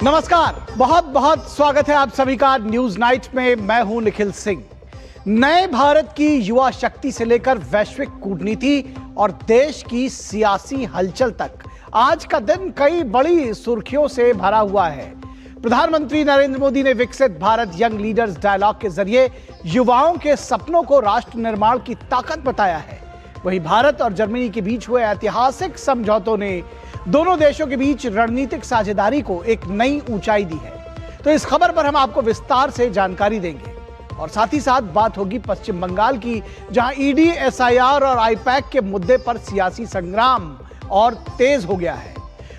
नमस्कार, बहुत बहुत स्वागत है आप सभी का न्यूज नाइट में। मैं हूं निखिल सिंह। नए भारत की युवा शक्ति से लेकर वैश्विक कूटनीति और देश की सियासी हलचल तक आज का दिन कई बड़ी सुर्खियों से भरा हुआ है। प्रधानमंत्री नरेंद्र मोदी ने विकसित भारत यंग लीडर्स डायलॉग के जरिए युवाओं के सपनों को राष्ट्र निर्माण की ताकत बताया है। वहीं भारत और जर्मनी के बीच हुए ऐतिहासिक समझौतों ने दोनों देशों के बीच रणनीतिक साझेदारी को एक नई ऊंचाई दी है। तो इस खबर पर हम आपको विस्तार से जानकारी देंगे और साथ ही साथ बात होगी पश्चिम बंगाल की, जहां ईडी, एसआईआर और आईपैक के मुद्दे पर सियासी संग्राम और तेज हो गया है।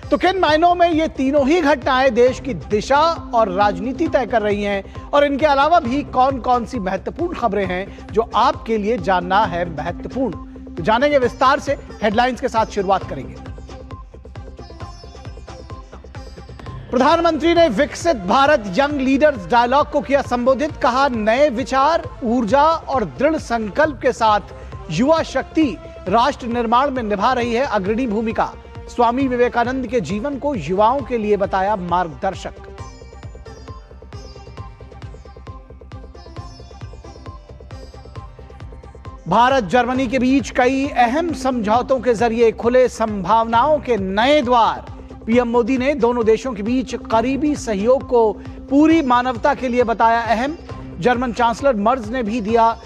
तो किन मायनों में ये तीनों ही घटनाएं देश की दिशा और राजनीति तय कर रही हैं और इनके अलावा भी कौन कौन सी महत्वपूर्ण खबरें हैं जो आपके लिए जानना है महत्वपूर्ण, तो जानेंगे विस्तार से। हेडलाइंस के साथ शुरुआत करेंगे। प्रधानमंत्री ने विकसित भारत यंग लीडर्स डायलॉग को किया संबोधित। कहा, नए विचार, ऊर्जा और दृढ़ संकल्प के साथ युवा शक्ति राष्ट्र निर्माण में निभा रही है अग्रणी भूमिका। स्वामी विवेकानंद के जीवन को युवाओं के लिए बताया मार्गदर्शक। भारत जर्मनी के बीच कई अहम समझौतों के जरिए खुले संभावनाओं के नए द्वार। पीएम मोदी ने दोनों देशों के बीच करीबी सहयोग को पूरी मानवता के लिए बताया अहम। जर्मन चांसलर मर्ज ने भी दिया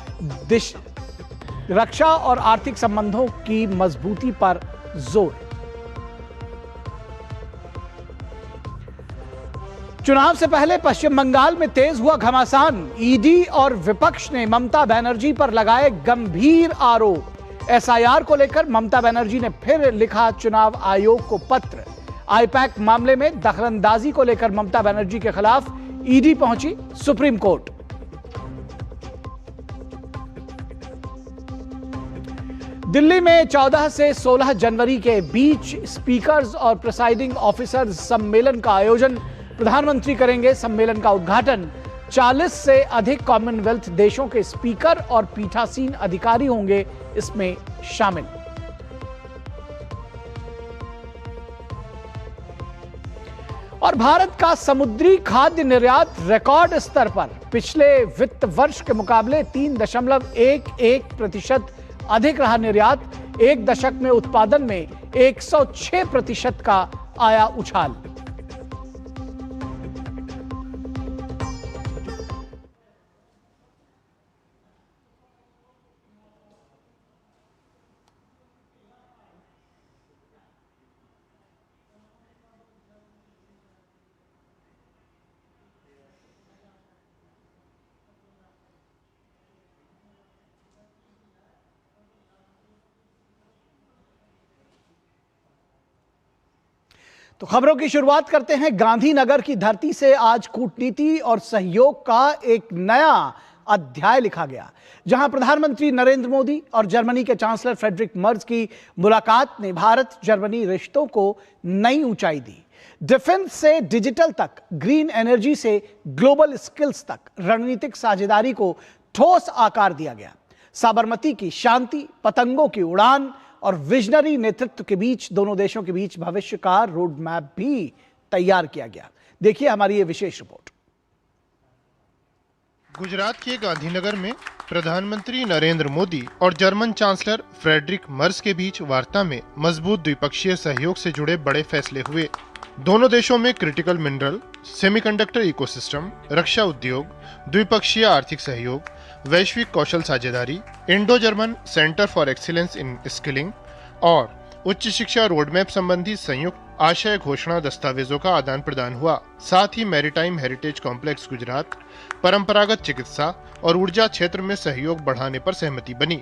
रक्षा और आर्थिक संबंधों की मजबूती पर जोर। चुनाव से पहले पश्चिम बंगाल में तेज हुआ घमासान। ईडी और विपक्ष ने ममता बनर्जी पर लगाए गंभीर आरोप। एसआईआर को लेकर ममता बनर्जी ने फिर लिखा चुनाव आयोग को पत्र। आईपैक मामले में दखलंदाजी को लेकर ममता बनर्जी के खिलाफ ईडी पहुंची सुप्रीम कोर्ट। दिल्ली में 14 से 16 जनवरी के बीच स्पीकर्स और प्रिसाइडिंग ऑफिसर्स सम्मेलन का आयोजन प्रधानमंत्री करेंगे। सम्मेलन का उद्घाटन 40 से अधिक कॉमनवेल्थ देशों के स्पीकर और पीठासीन अधिकारी होंगे इसमें शामिल। और भारत का समुद्री खाद्य निर्यात रिकॉर्ड स्तर पर। पिछले वित्त वर्ष के मुकाबले 3.11% अधिक रहा निर्यात। एक दशक में उत्पादन में 106% का आया उछाल। तो खबरों की शुरुआत करते हैं गांधीनगर की धरती से। आज कूटनीति और सहयोग का एक नया अध्याय लिखा गया, जहां प्रधानमंत्री नरेंद्र मोदी और जर्मनी के चांसलर फ्रेडरिक मर्ज की मुलाकात ने भारत जर्मनी रिश्तों को नई ऊंचाई दी। डिफेंस से डिजिटल तक, ग्रीन एनर्जी से ग्लोबल स्किल्स तक रणनीतिक साझेदारी को ठोस आकार दिया गया। साबरमती की शांति, पतंगों की उड़ान और विजनरी नेतृत्व के बीच दोनों देशों के बीच भविष्य का रोड मैप भी तैयार किया गया। देखिए हमारी ये विशेष रिपोर्ट। गुजरात के गांधीनगर में प्रधानमंत्री नरेंद्र मोदी और जर्मन चांसलर फ्रेडरिक मर्ज के बीच वार्ता में मजबूत द्विपक्षीय सहयोग से जुड़े बड़े फैसले हुए। दोनों देशों में क्रिटिकल मिनरल, सेमीकंडक्टर इकोसिस्टम, रक्षा उद्योग, द्विपक्षीय आर्थिक सहयोग, वैश्विक कौशल साझेदारी, Indo German centre for excellence in skilling और उच्च शिक्षा रोडमैप संबंधी संयुक्त आशय घोषणा दस्तावेजों का आदान प्रदान हुआ। साथ ही मैरीटाइम हेरिटेज कॉम्प्लेक्स गुजरात, परंपरागत चिकित्सा और ऊर्जा क्षेत्र में सहयोग बढ़ाने पर सहमति बनी।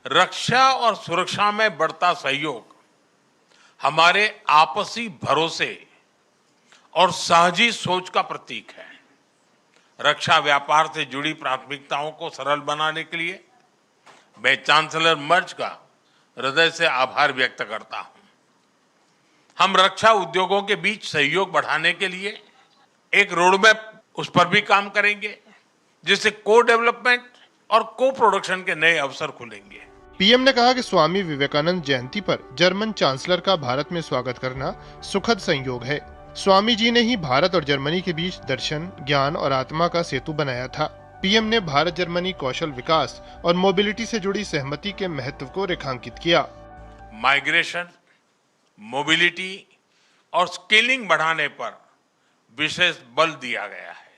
रक्षा और सुरक्षा में बढ़ता सहयोग हमारे आपसी भरोसे और साझी सोच का प्रतीक है। रक्षा व्यापार से जुड़ी प्राथमिकताओं को सरल बनाने के लिए मैं चांसलर मर्ज का हृदय से आभार व्यक्त करता हूं। हम रक्षा उद्योगों के बीच सहयोग बढ़ाने के लिए एक रोडमैप उस पर भी काम करेंगे, जिससे को डेवलपमेंट और को प्रोडक्शन के नए अवसर खुलेंगे। पीएम ने कहा कि स्वामी विवेकानंद जयंती पर जर्मन चांसलर का भारत में स्वागत करना सुखद संयोग है। स्वामी जी ने ही भारत और जर्मनी के बीच दर्शन, ज्ञान और आत्मा का सेतु बनाया था। पीएम ने भारत जर्मनी कौशल विकास और मोबिलिटी से जुड़ी सहमति के महत्व को रेखांकित किया। माइग्रेशन, मोबिलिटी और स्किलिंग बढ़ाने पर विशेष बल दिया गया है।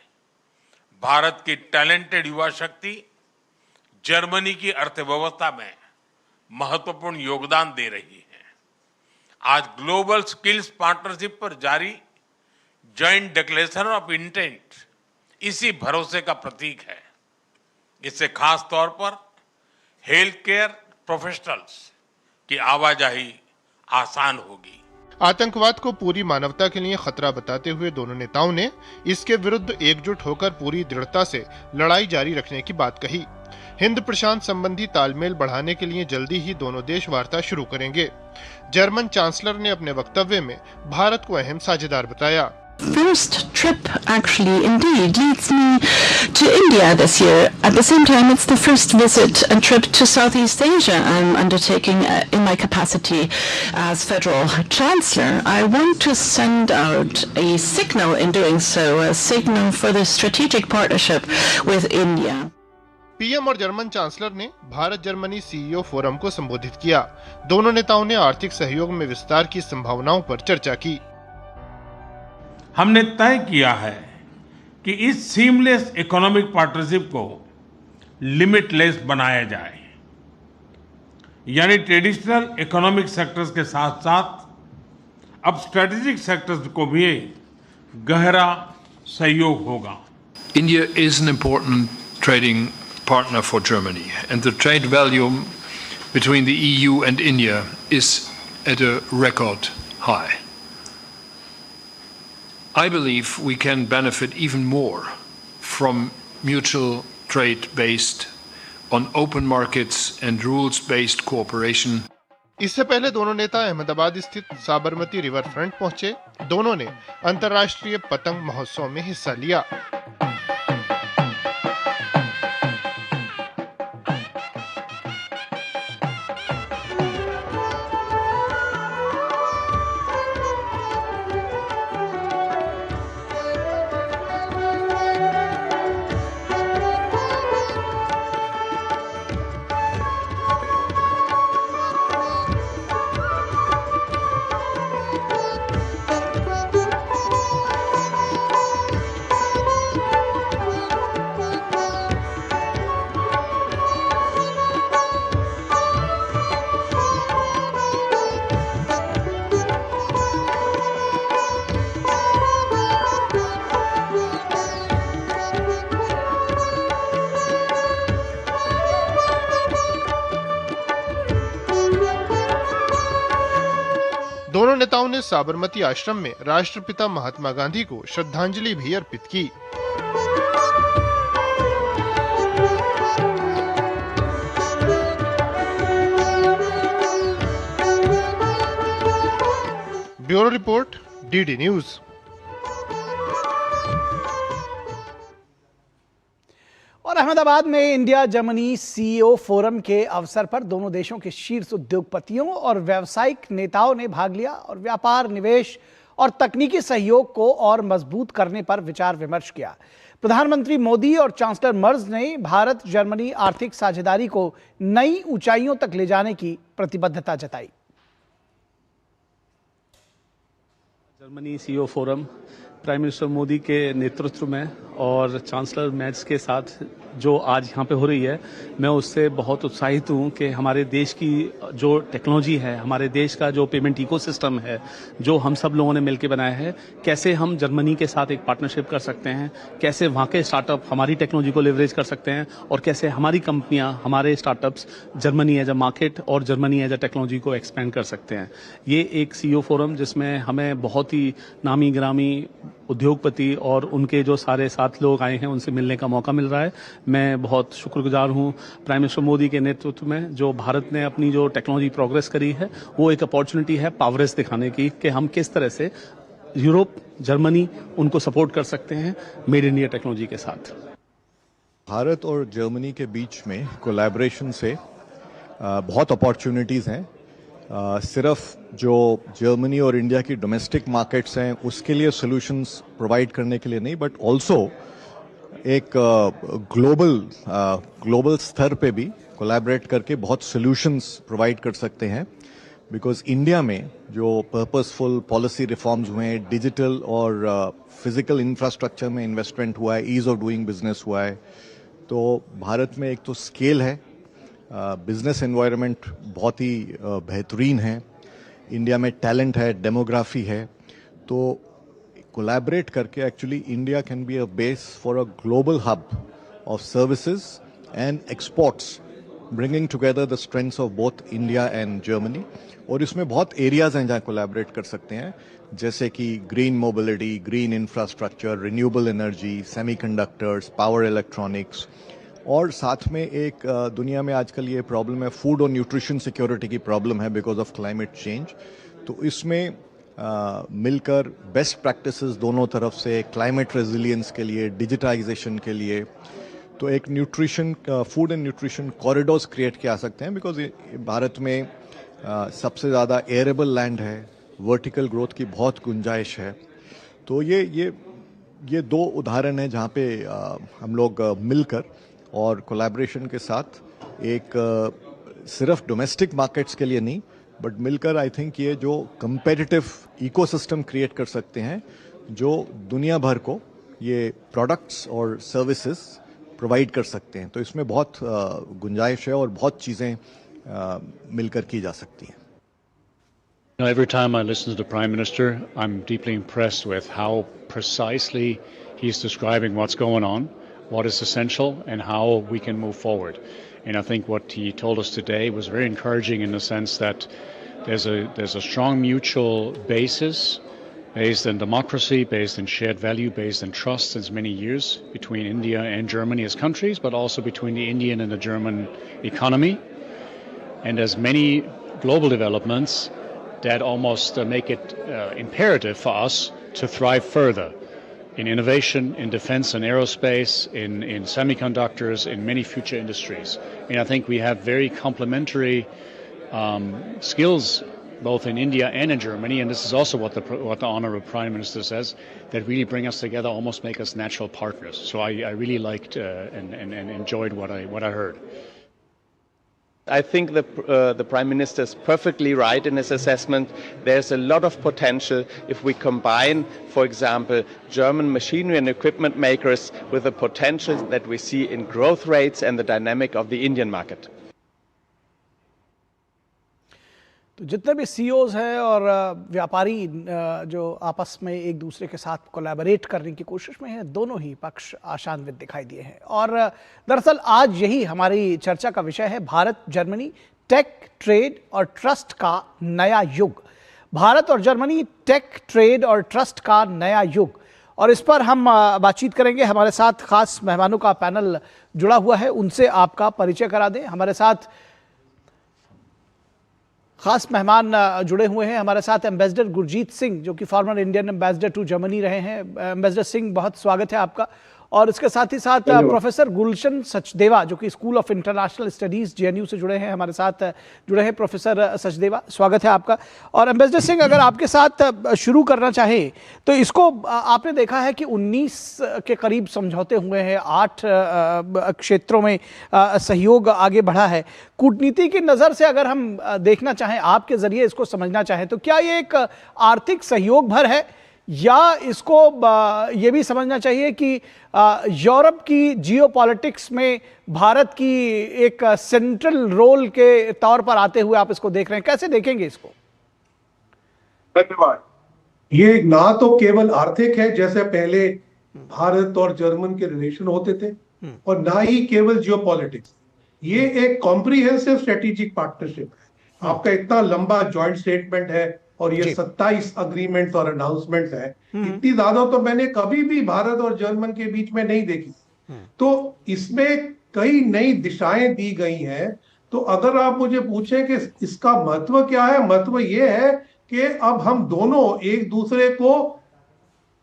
भारत की टैलेंटेड युवा शक्ति जर्मनी की अर्थव्यवस्था में महत्वपूर्ण योगदान दे रही है। आज ग्लोबल स्किल्स पार्टनरशिप पर जारी जॉइंट डिक्लेरेशन ऑफ इंटेंट इसी भरोसे का प्रतीक है। इससे खास तौर पर हेल्थ केयर प्रोफेशनल्स की आवाजाही आसान होगी। आतंकवाद को पूरी मानवता के लिए खतरा बताते हुए दोनों नेताओं ने इसके विरुद्ध एकजुट होकर पूरी दृढ़ता से लड़ाई जारी रखने की बात कही। हिंद प्रशांत संबंधी तालमेल बढ़ाने के लिए जल्दी ही दोनों देश वार्ता शुरू करेंगे। जर्मन चांसलर ने अपने वक्तव्य में भारत को अहम साझेदार बताया। First trip actually indeed leads me to India this year. At the same time, it's the first visit and trip to Southeast Asia I'm undertaking in my capacity as Federal Chancellor. I want to send out a signal in doing so, a signal for the strategic partnership with India. PM और German chancellor ने Bharat Germany CEO forum को संबोधित किया। दोनों नेताओं ने आर्थिक सहयोग में विस्तार की संभावनाओं पर चर्चा की। हमने तय किया है कि इस सीमलेस इकोनॉमिक पार्टनरशिप को लिमिटलेस बनाया जाए, यानी ट्रेडिशनल इकोनॉमिक सेक्टर्स के साथ साथ अब स्ट्रेटेजिक सेक्टर्स को भी गहरा सहयोग होगा। India is an important trading partner for Germany, and the trade volume between the EU and India is at a record high. I believe we can benefit even more from mutual trade based on open markets and rules based cooperation. इससे पहले दोनों नेता अहमदाबाद स्थित Sabarmati river front पहुंचे। दोनों ने अंतर्राष्ट्रीय पतंग महोत्सव में हिस्सा लिया। दोनों नेताओं ने साबरमती आश्रम में राष्ट्रपिता महात्मा गांधी को श्रद्धांजलि भी अर्पित की। Bureau report, DD news. और अहमदाबाद में इंडिया जर्मनी सीईओ फोरम के अवसर पर दोनों देशों के शीर्ष उद्योगपतियों और व्यावसायिक नेताओं ने भाग लिया और व्यापार, निवेश और तकनीकी सहयोग को और मजबूत करने पर विचार विमर्श किया। प्रधानमंत्री मोदी और चांसलर मर्ज ने भारत जर्मनी आर्थिक साझेदारी को नई ऊंचाइयों तक ले जाने की प्रतिबद्धता जताई। Germany CEO forum prime minister Modi के नेतृत्व में और चांसलर मैट्स के साथ जो आज यहाँ पे हो रही है, मैं उससे बहुत उत्साहित हूँ कि हमारे देश की जो टेक्नोलॉजी है, हमारे देश का जो पेमेंट इकोसिस्टम है, जो हम सब लोगों ने मिलकर बनाया है, कैसे हम जर्मनी के साथ एक पार्टनरशिप कर सकते हैं, कैसे वहाँ के स्टार्टअप हमारी टेक्नोलॉजी को लेवरेज कर सकते हैं और कैसे हमारी कंपनियाँ, हमारे startups Germany as a market और जर्मनी एज अ टेक्नोलॉजी को एक्सपेंड कर सकते हैं। ये एक सीईओ फोरम जिसमें हमें बहुत ही नामी गिरामी उद्योगपति और उनके जो सारे साथ लोग आए हैं उनसे मिलने का मौका मिल रहा है। मैं बहुत शुक्रगुजार हूं प्राइम मिनिस्टर मोदी के नेतृत्व में, जो भारत ने अपनी जो टेक्नोलॉजी प्रोग्रेस करी है वो एक अपॉर्चुनिटी है पावरेस दिखाने की कि हम किस तरह से यूरोप, जर्मनी उनको सपोर्ट कर सकते हैं मेड इन इंडिया टेक्नोलॉजी के साथ। भारत और जर्मनी के बीच में कोलैबोरेशन से बहुत अपॉर्चुनिटीज़ हैं। सिर्फ जो जर्मनी और इंडिया की डोमेस्टिक मार्केट्स हैं उसके लिए सॉल्यूशंस प्रोवाइड करने के लिए नहीं, बट ऑल्सो एक ग्लोबल स्तर पे भी कोलैबोरेट करके बहुत सॉल्यूशंस प्रोवाइड कर सकते हैं। बिकॉज इंडिया में जो पर्पसफुल पॉलिसी रिफॉर्म्स हुए हैं, डिजिटल और फिजिकल इंफ्रास्ट्रक्चर में इन्वेस्टमेंट हुआ है, ईज ऑफ डूइंग बिजनेस हुआ है, तो भारत में एक तो स्केल है, बिजनेस एनवायरनमेंट बहुत ही बेहतरीन है, इंडिया में टैलेंट है, डेमोग्राफी है, तो कोलैबोरेट करके actually India can be a base for a global hub of services and exports, bringing together the strengths of both India and Germany. और इसमें बहुत एरियाज हैं जहाँ कोलैबोरेट कर सकते हैं, जैसे कि green mobility, green infrastructure, renewable energy, semiconductors, power electronics, और साथ में एक दुनिया में आजकल ये प्रॉब्लम है, फूड और न्यूट्रिशन सिक्योरिटी की प्रॉब्लम है बिकॉज ऑफ क्लाइमेट चेंज। तो इसमें मिलकर बेस्ट प्रैक्टिसेस दोनों तरफ से क्लाइमेट रेजिलियंस के लिए, डिजिटाइजेशन के लिए, तो एक nutrition food and nutrition corridors create किया सकते हैं। बिकॉज भारत में सबसे ज़्यादा एयरेबल लैंड है, वर्टिकल ग्रोथ की बहुत गुंजाइश है। तो ये दो उदाहरण हैं जहाँ पे हम लोग मिलकर और कोलैबोरेशन के साथ एक सिर्फ डोमेस्टिक मार्केट्स के लिए नहीं, बट मिलकर आई थिंक ये जो कंपेटिटिव इकोसिस्टम क्रिएट कर सकते हैं जो दुनिया भर को ये प्रोडक्ट्स और सर्विसेज प्रोवाइड कर सकते हैं। तो इसमें बहुत गुंजाइश है और बहुत चीज़ें मिलकर की जा सकती हैं। Now, every time I listen to the Prime Minister, I'm deeply impressed with how precisely he's describing what's going on, what is essential, and how we can move forward. And I think what he told us today was very encouraging in the sense that there's a strong mutual basis based in democracy, based in shared value, based in trust since many years between India and Germany as countries, but also between the Indian and the German economy. And there's many global developments that almost make it imperative for us to thrive further in innovation, in defense and aerospace, in semiconductors, in many future industries. And I think we have very complementary skills both in India and in Germany, and this is also what the Honourable Prime Minister says, that really bring us together, almost make us natural partners. So I really liked and enjoyed what I heard. I think the Prime Minister is perfectly right in his assessment. There's a lot of potential if we combine, for example, German machinery and equipment makers with the potential that we see in growth rates and the dynamic of the Indian market. तो जितने भी CEOs हैं और व्यापारी जो आपस में एक दूसरे के साथ कोलैबोरेट करने की कोशिश में हैं, दोनों ही पक्ष आशान्वित दिखाई दिए हैं। और दरअसल आज यही हमारी चर्चा का विषय है, भारत जर्मनी टेक, ट्रेड और ट्रस्ट का नया युग। भारत और जर्मनी टेक, ट्रेड और ट्रस्ट का नया युग, और इस पर हम बातचीत करेंगे। हमारे साथ खास मेहमानों का पैनल जुड़ा हुआ है, उनसे आपका परिचय करा दें। हमारे साथ खास मेहमान जुड़े हुए हैं। हमारे साथ एम्बेसडर गुरजीत सिंह, जो कि former Indian ambassador to Germany रहे हैं। एम्बेसडर सिंह, बहुत स्वागत है आपका। और इसके साथ ही साथ प्रोफेसर गुलशन सचदेवा, जो कि school of international studies JNU से जुड़े हैं, हमारे साथ जुड़े हैं। प्रोफेसर सचदेवा, स्वागत है आपका। और एम्बेसडर सिंह, अगर आपके साथ शुरू करना चाहें तो इसको आपने देखा है कि 19 के करीब समझौते हुए हैं, 8 क्षेत्रों में सहयोग आगे बढ़ा है। कूटनीति की नज़र से अगर हम देखना चाहें, आपके जरिए इसको समझना चाहें, तो क्या ये एक आर्थिक सहयोग भर है, या इसको ये भी समझना चाहिए कि यूरोप की जियोपॉलिटिक्स में भारत की एक सेंट्रल रोल के तौर पर आते हुए आप इसको देख रहे हैं? कैसे देखेंगे इसको? धन्यवाद। ये ना तो केवल आर्थिक है जैसे पहले भारत और जर्मन के रिलेशन होते थे, और ना ही केवल जियोपॉलिटिक्स। ये एक कॉम्प्रिहेंसिव स्ट्रेटेजिक पार्टनरशिप है। आपका इतना लंबा जॉइंट स्टेटमेंट है और ये 27 अग्रीमेंट्स और अनाउंसमेंट्स है, इतनी ज्यादा तो मैंने कभी भी भारत और जर्मन के बीच में नहीं देखी। तो इसमें कई नई दिशाएं दी गई हैं। तो अगर आप मुझे पूछें कि इसका महत्व क्या है, महत्व ये है कि अब हम दोनों एक दूसरे को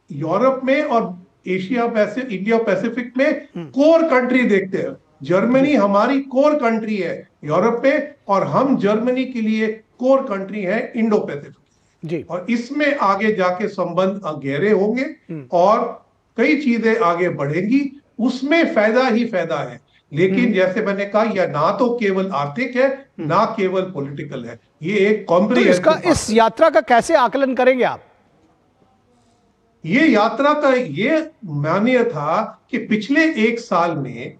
यूरोप में और एशिया पैसिफिक, इंडिया पैसिफिक में कोर कंट्री देखते हैं। जर्मनी हमारी कोर कंट्री है यूरोप में, और हम जर्मनी के लिए कोर कंट्री है इंडो पैसिफिक जी। और इसमें आगे जाके संबंध गहरे होंगे और कई चीजें आगे बढ़ेंगी, उसमें फायदा ही फायदा है। लेकिन जैसे मैंने कहा, यह ना तो केवल आर्थिक है ना केवल पॉलिटिकल है, ये एक तो कॉम्प्रिहेंसिव इस यात्रा का कैसे आकलन करेंगे आप? ये यात्रा का ये मान्य था कि पिछले एक साल में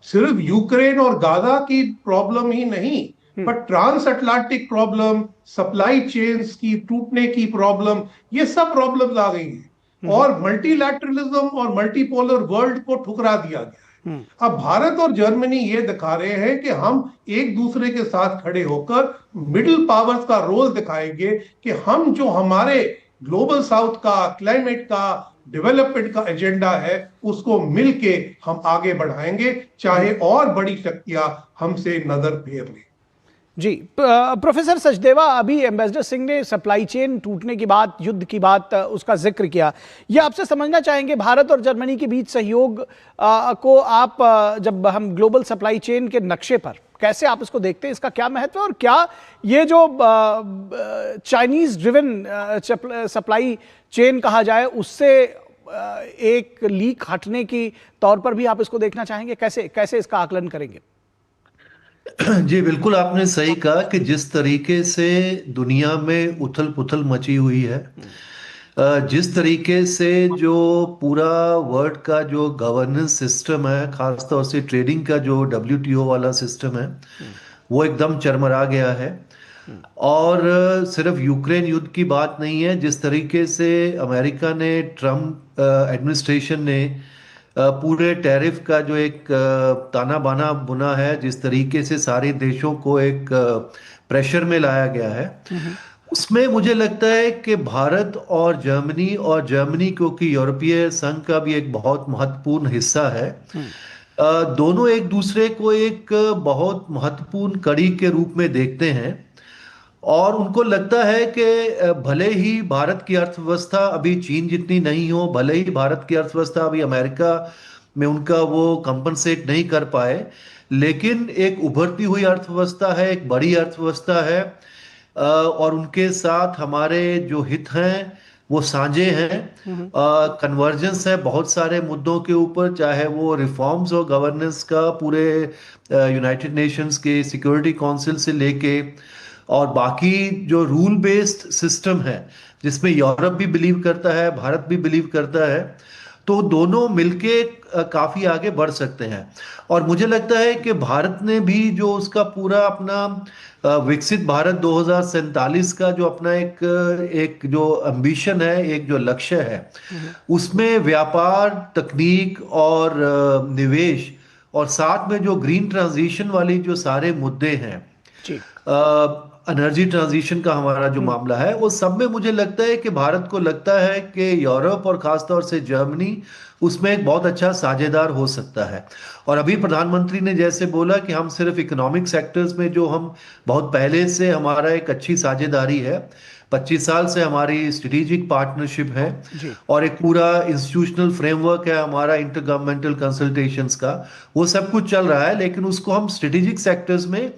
सिर्फ यूक्रेन और गाजा की प्रॉब्लम ही नहीं, पर transatlantic problem, supply chains की टूटने की प्रॉब्लम, ये सब प्रॉब्लम्स आ गई हैं और मल्टीलैटरलिज्म और मल्टीपोलर वर्ल्ड को ठुकरा दिया गया है। अब भारत और जर्मनी ये दिखा रहे हैं कि हम एक दूसरे के साथ खड़े होकर मिडिल पावर्स का रोल दिखाएंगे कि हम जो हमारे ग्लोबल साउथ का, क्लाइमेट का, डेवलपमेंट का एजेंडा है, उसको मिलके हम आगे बढ़ाएंगे, चाहे और बड़ी शक्तियां हमसे नजर फेर लें। जी, प्रोफेसर सचदेवा, अभी एम्बेसडर सिंह ने सप्लाई चेन टूटने की बात, युद्ध की बात, उसका जिक्र किया। ये आपसे समझना चाहेंगे, भारत और जर्मनी के बीच सहयोग को आप जब हम ग्लोबल सप्लाई चेन के नक्शे पर कैसे आप इसको देखते हैं, इसका क्या महत्व है और क्या ये जो चाइनीज ड्रिवन सप्लाई चेन कहा जाए उससे एक लीक हटने की तौर पर भी आप इसको देखना चाहेंगे? कैसे इसका आकलन करेंगे? जी बिल्कुल, आपने सही कहा कि जिस तरीके से दुनिया में उथल पुथल मची हुई है, जिस तरीके से जो पूरा वर्ल्ड का जो गवर्नेंस सिस्टम है, खासतौर से ट्रेडिंग का जो WTO वाला सिस्टम है, वो एकदम चरमरा गया है। और सिर्फ यूक्रेन युद्ध की बात नहीं है, जिस तरीके से अमेरिका ने, ट्रम्प एडमिनिस्ट्रेशन ने पूरे टैरिफ का जो एक ताना बाना बुना है, जिस तरीके से सारे देशों को एक प्रेशर में लाया गया है, उसमें मुझे लगता है कि भारत और जर्मनी क्योंकि यूरोपीय संघ का भी एक बहुत महत्वपूर्ण हिस्सा है, दोनों एक दूसरे को एक बहुत महत्वपूर्ण कड़ी के रूप में देखते हैं और उनको लगता है कि भले ही भारत की अर्थव्यवस्था अभी चीन जितनी नहीं हो, भले ही भारत की अर्थव्यवस्था अभी अमेरिका में उनका वो कंपनसेट नहीं कर पाए, लेकिन एक उभरती हुई अर्थव्यवस्था है, एक बड़ी अर्थव्यवस्था है और उनके साथ हमारे जो हित हैं वो साझे हैं। कन्वर्जेंस है बहुत सारे मुद्दों के ऊपर, चाहे वो रिफॉर्म्स और गवर्नेंस का पूरे यूनाइटेड नेशंस के सिक्योरिटी काउंसिल से लेके और बाकी जो रूल बेस्ड सिस्टम है जिसमें यूरोप भी बिलीव करता है, भारत भी बिलीव करता है, तो दोनों मिलके काफी आगे बढ़ सकते हैं। और मुझे लगता है कि भारत ने भी जो उसका पूरा अपना विकसित भारत 2047 का जो अपना एक जो एम्बिशन है, एक जो लक्ष्य है, उसमें व्यापार, तकनीक और निवेश और साथ में जो ग्रीन ट्रांजिशन वाली जो सारे मुद्दे हैं, एनर्जी ट्रांजिशन का हमारा जो मामला है, वो सब में मुझे लगता है कि भारत को लगता है कि यूरोप और खासतौर से जर्मनी उसमें एक बहुत अच्छा साझेदार हो सकता है। और अभी प्रधानमंत्री ने जैसे बोला कि हम सिर्फ इकोनॉमिक सेक्टर्स में जो हम बहुत पहले से हमारा एक अच्छी साझेदारी है, 25 साल से हमारी स्ट्रेटेजिक पार्टनरशिप है और एक पूरा इंस्टीट्यूशनल फ्रेमवर्क है हमारा इंटरगवर्नमेंटल कंसल्टेशंस का, वो सब कुछ चल रहा है, लेकिन उसको हम स्ट्रेटेजिक सेक्टर्स में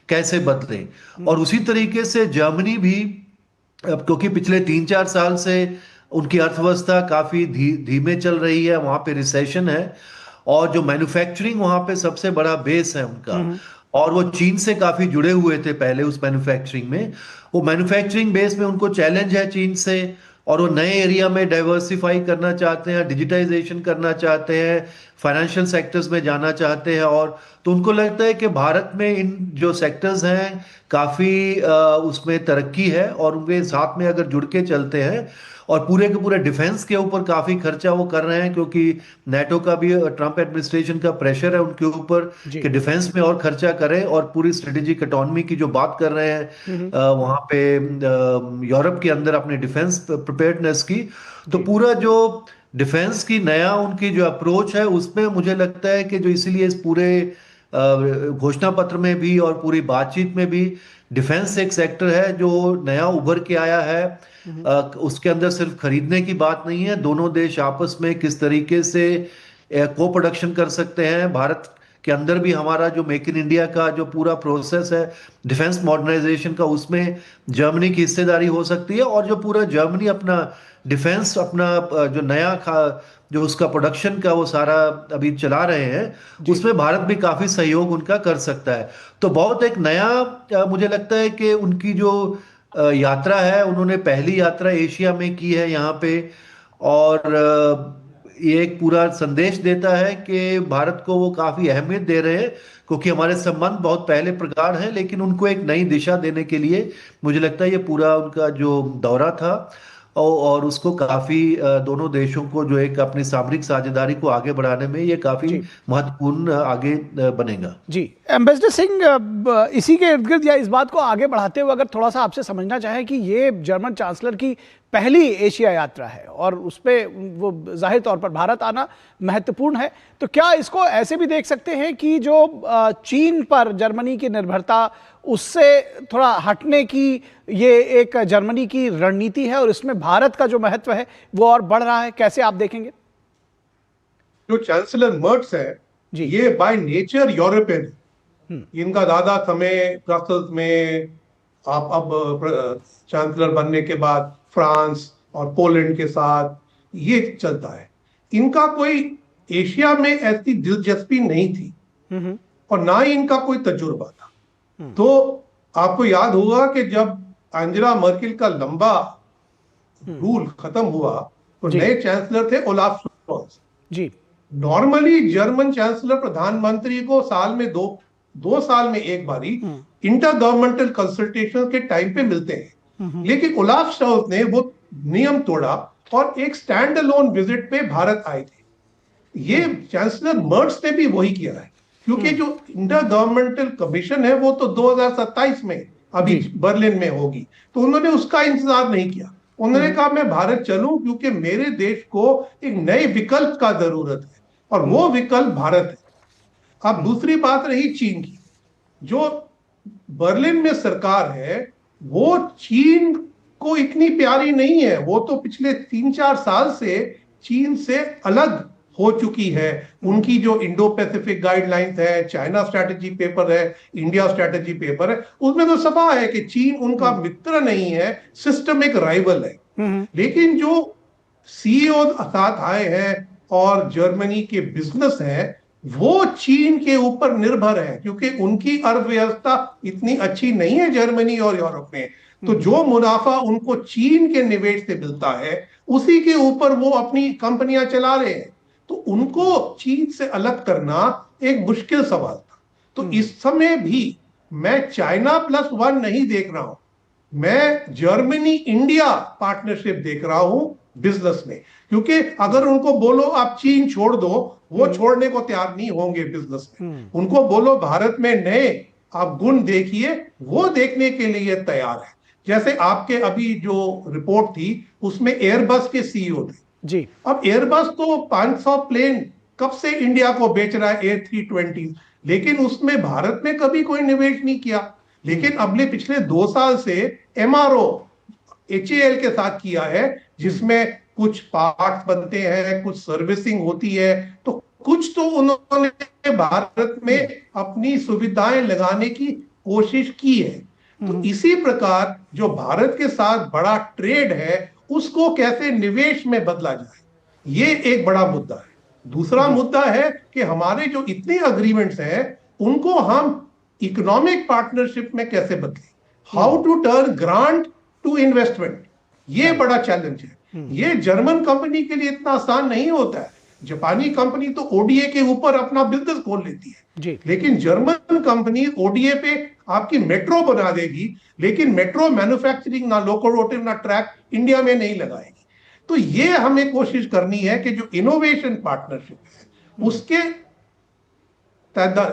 कैसे बदलें। और उसी तरीके से जर्मनी भी, क्योंकि पिछले 3-4 साल से उनकी अर्थव्यवस्था काफी धीमे चल रही है, वहां पे रिसेशन है और जो मैन्युफैक्चरिंग वहां पे सबसे बड़ा बेस है उनका, और वो चीन से काफी जुड़े हुए थे पहले उस मैन्युफैक्चरिंग में, वो मैन्युफैक्चरिंग बेस में उनको चैलेंज है चीन से और वो नए एरिया में डाइवर्सिफाई करना चाहते हैं, डिजिटाइजेशन करना चाहते हैं, फाइनेंशियल सेक्टर्स में जाना चाहते हैं। और तो उनको लगता है कि भारत में इन जो सेक्टर्स हैं काफ़ी उसमें तरक्की है और उनके साथ में अगर जुड़ के चलते हैं और पूरे के पूरे डिफेंस के ऊपर काफ़ी खर्चा वो कर रहे हैं, क्योंकि नेटो का भी, ट्रम्प एडमिनिस्ट्रेशन का प्रेशर है उनके ऊपर कि डिफेंस में और खर्चा करें और पूरी स्ट्रेटेजिक इकोनॉमी की जो बात कर रहे हैं वहाँ पे यूरोप के अंदर अपने डिफेंस प्रिपेयर्डनेस की, तो पूरा जो डिफेंस की नया उनकी जो अप्रोच है उसमें मुझे लगता है कि जो इसीलिए इस पूरे घोषणा पत्र में भी और पूरी बातचीत में भी डिफेंस एक सेक्टर है जो नया उभर के आया है। उसके अंदर सिर्फ खरीदने की बात नहीं है, दोनों देश आपस में किस तरीके से को प्रोडक्शन कर सकते हैं। भारत के अंदर भी हमारा जो मेक इन इंडिया का जो पूरा प्रोसेस है डिफेंस मॉडर्नाइजेशन का, उसमें जर्मनी की हिस्सेदारी हो सकती है, और जो पूरा जर्मनी अपना डिफेंस अपना जो नया जो उसका प्रोडक्शन का वो सारा अभी चला रहे हैं, उसमें भारत भी काफी सहयोग उनका कर सकता है। तो बहुत एक नया मुझे लगता है कि उनकी जो यात्रा है, उन्होंने पहली यात्रा एशिया में की है यहाँ पे, और ये एक पूरा संदेश देता है कि भारत को वो काफी अहमियत दे रहे हैं, क्योंकि हमारे संबंध बहुत पहले प्रगाढ़ हैं, लेकिन उनको एक नई दिशा देने के लिए मुझे लगता है ये पूरा उनका जो दौरा था और उसको काफी दोनों देशों को जो एक अपनी सामरिक साझेदारी को आगे बढ़ाने में ये काफी महत्वपूर्ण आगे बनेगा। जी एम्बेसडर सिंह, इसी के इर्द गिर्द या इस बात को आगे बढ़ाते हुए अगर थोड़ा सा आपसे समझना चाहें कि ये जर्मन चांसलर की पहली एशिया यात्रा है और उस पर वो जाहिर तौर पर भारत आना महत्वपूर्ण है, तो क्या इसको ऐसे भी देख सकते हैं कि जो चीन पर जर्मनी की निर्भरता, उससे थोड़ा हटने की ये एक जर्मनी की रणनीति है और इसमें भारत का जो महत्व है वो और बढ़ रहा है? कैसे आप देखेंगे? जो चांसलर मर्ट्स है ये बाय नेचर यूरोपियन, इनका दादा समय ब्रसेल्स में, आप अब चांसलर बनने के बाद फ्रांस और पोलैंड के साथ ये चलता है। इनका कोई एशिया में ऐसी दिलचस्पी नहीं थी और ना ही इनका कोई तजुर्बा था। तो आपको याद होगा कि जब एंजेला मर्केल का लंबा रूल खत्म हुआ तो नए चांसलर थे ओलाफ शोल्ज जी। नॉर्मली जर्मन चांसलर प्रधानमंत्री को साल में दो साल में एक बारी इंटर गवर्नमेंटल कंसल्टेशन के टाइम पे मिलते हैं, लेकिन ओलाफ शोल्ज ने वो नियम तोड़ा और एक स्टैंड अलोन विजिट पे भारत आए थे। ये चांसलर मर्ट्स ने भी वही किया है, क्योंकि जो इंटर गवर्नमेंटल कमीशन है वो तो 2027 में अभी बर्लिन में होगी, तो उन्होंने उसका इंतजार नहीं किया। उन्होंने कहा मैं भारत चलूं क्योंकि मेरे देश को एक नए विकल्प का जरूरत है और वो विकल्प भारत है। अब दूसरी बात रही चीन की, जो बर्लिन में सरकार है वो चीन को इतनी प्यारी नहीं है, वो तो पिछले 3-4 साल से चीन से अलग हो चुकी है। उनकी जो इंडो पैसिफिक गाइडलाइंस है, चाइना स्ट्रैटेजी पेपर है, इंडिया स्ट्रैटेजी पेपर है, उसमें तो सफा है कि चीन उनका मित्र नहीं है, सिस्टमिक राइवल है। लेकिन जो सीईओ साथ आए हैं और जर्मनी के बिजनेस है वो चीन के ऊपर निर्भर है, क्योंकि उनकी अर्थव्यवस्था इतनी अच्छी नहीं है जर्मनी और यूरोप में। तो जो मुनाफा उनको चीन के निवेश से मिलता है उसी के ऊपर वो अपनी कंपनियां चला रहे हैं। तो उनको चीन से अलग करना एक मुश्किल सवाल था। तो इस समय भी मैं चाइना +1 नहीं देख रहा हूं, मैं जर्मनी इंडिया पार्टनरशिप देख रहा हूं बिजनेस में, क्योंकि अगर उनको बोलो आप चीन छोड़ दो, वो छोड़ने को तैयार नहीं होंगे बिजनेस में। उनको बोलो भारत में नए आप गुण देखिए, वो देखने के लिए तैयार है। जैसे आपके अभी जो रिपोर्ट थी उसमें एयरबस के सीईओ थे जी। अब एयरबस तो 500 प्लेन कब से इंडिया को बेच रहा है, A320, लेकिन उसमें भारत में कभी कोई निवेश नहीं किया। लेकिन अगले पिछले 2 साल से MRO HAL के साथ किया है, जिसमें कुछ पार्ट्स बनते हैं, कुछ सर्विसिंग होती है, तो कुछ तो उन्होंने भारत में अपनी सुविधाएं लगाने की कोशिश की है। तो इसी प्रकार जो भारत के साथ बड़ा ट्रेड है उसको कैसे निवेश में बदला जाए, ये एक बड़ा मुद्दा है। दूसरा मुद्दा है कि हमारे जो इतने अग्रीमेंट्स हैं उनको हम इकोनॉमिक पार्टनरशिप में कैसे बदलें, how to turn grant to investment, ये बड़ा चैलेंज है। ये जर्मन कंपनी के लिए इतना आसान नहीं होता है। जापानी कंपनी तो ODA के ऊपर अपना बिजनेस खोल लेती है जी। लेकिन जर्मन कंपनी ODA पे आपकी मेट्रो बना देगी, लेकिन मेट्रो मैन्युफैक्चरिंग ना लोकोमोटिव ना ट्रैक इंडिया में नहीं लगाएगी। तो ये हमें कोशिश करनी है कि जो इनोवेशन पार्टनरशिप है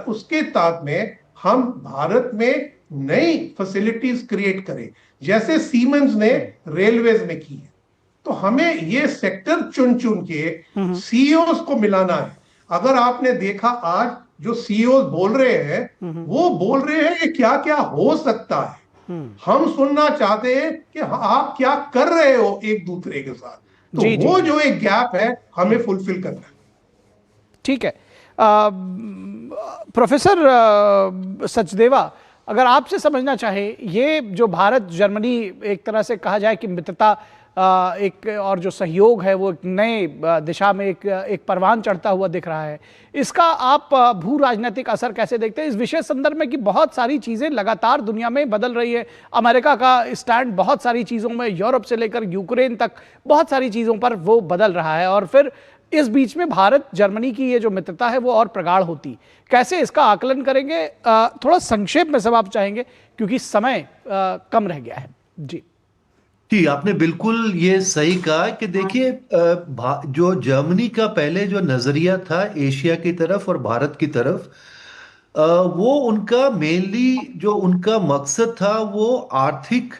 उसके तहत में हम भारत में नई फैसिलिटीज क्रिएट करें, जैसे सीमेंस ने रेलवेज में की है। तो हमें ये सेक्टर चुन चुन के सीईओस को मिलाना है। अगर आपने देखा आज जो सीईओ बोल रहे हैं वो बोल रहे हैं कि क्या क्या हो सकता है। हम सुनना चाहते हैं कि आप क्या कर रहे हो एक दूसरे के साथ। तो वो जो एक गैप है हमें फुलफिल करना है। ठीक है, प्रोफेसर सचदेवा, अगर आपसे समझना चाहे, ये जो भारत जर्मनी एक तरह से कहा जाए कि मित्रता एक और जो सहयोग है वो एक नए दिशा में एक परवान चढ़ता हुआ दिख रहा है, इसका आप भू राजनीतिक असर कैसे देखते हैं इस विशेष संदर्भ में कि बहुत सारी चीज़ें लगातार दुनिया में बदल रही है। अमेरिका का स्टैंड बहुत सारी चीज़ों में, यूरोप से लेकर यूक्रेन तक बहुत सारी चीज़ों पर वो बदल रहा है, और फिर इस बीच में भारत जर्मनी की ये जो मित्रता है वो और प्रगाढ़ होती, कैसे इसका आकलन करेंगे? थोड़ा संक्षेप में सब आप चाहेंगे क्योंकि समय कम रह गया है। जी, आपने बिल्कुल ये सही कहा कि देखिए, जो जर्मनी का पहले जो नजरिया था एशिया की तरफ और भारत की तरफ, वो उनका मेनली जो उनका मकसद था वो आर्थिक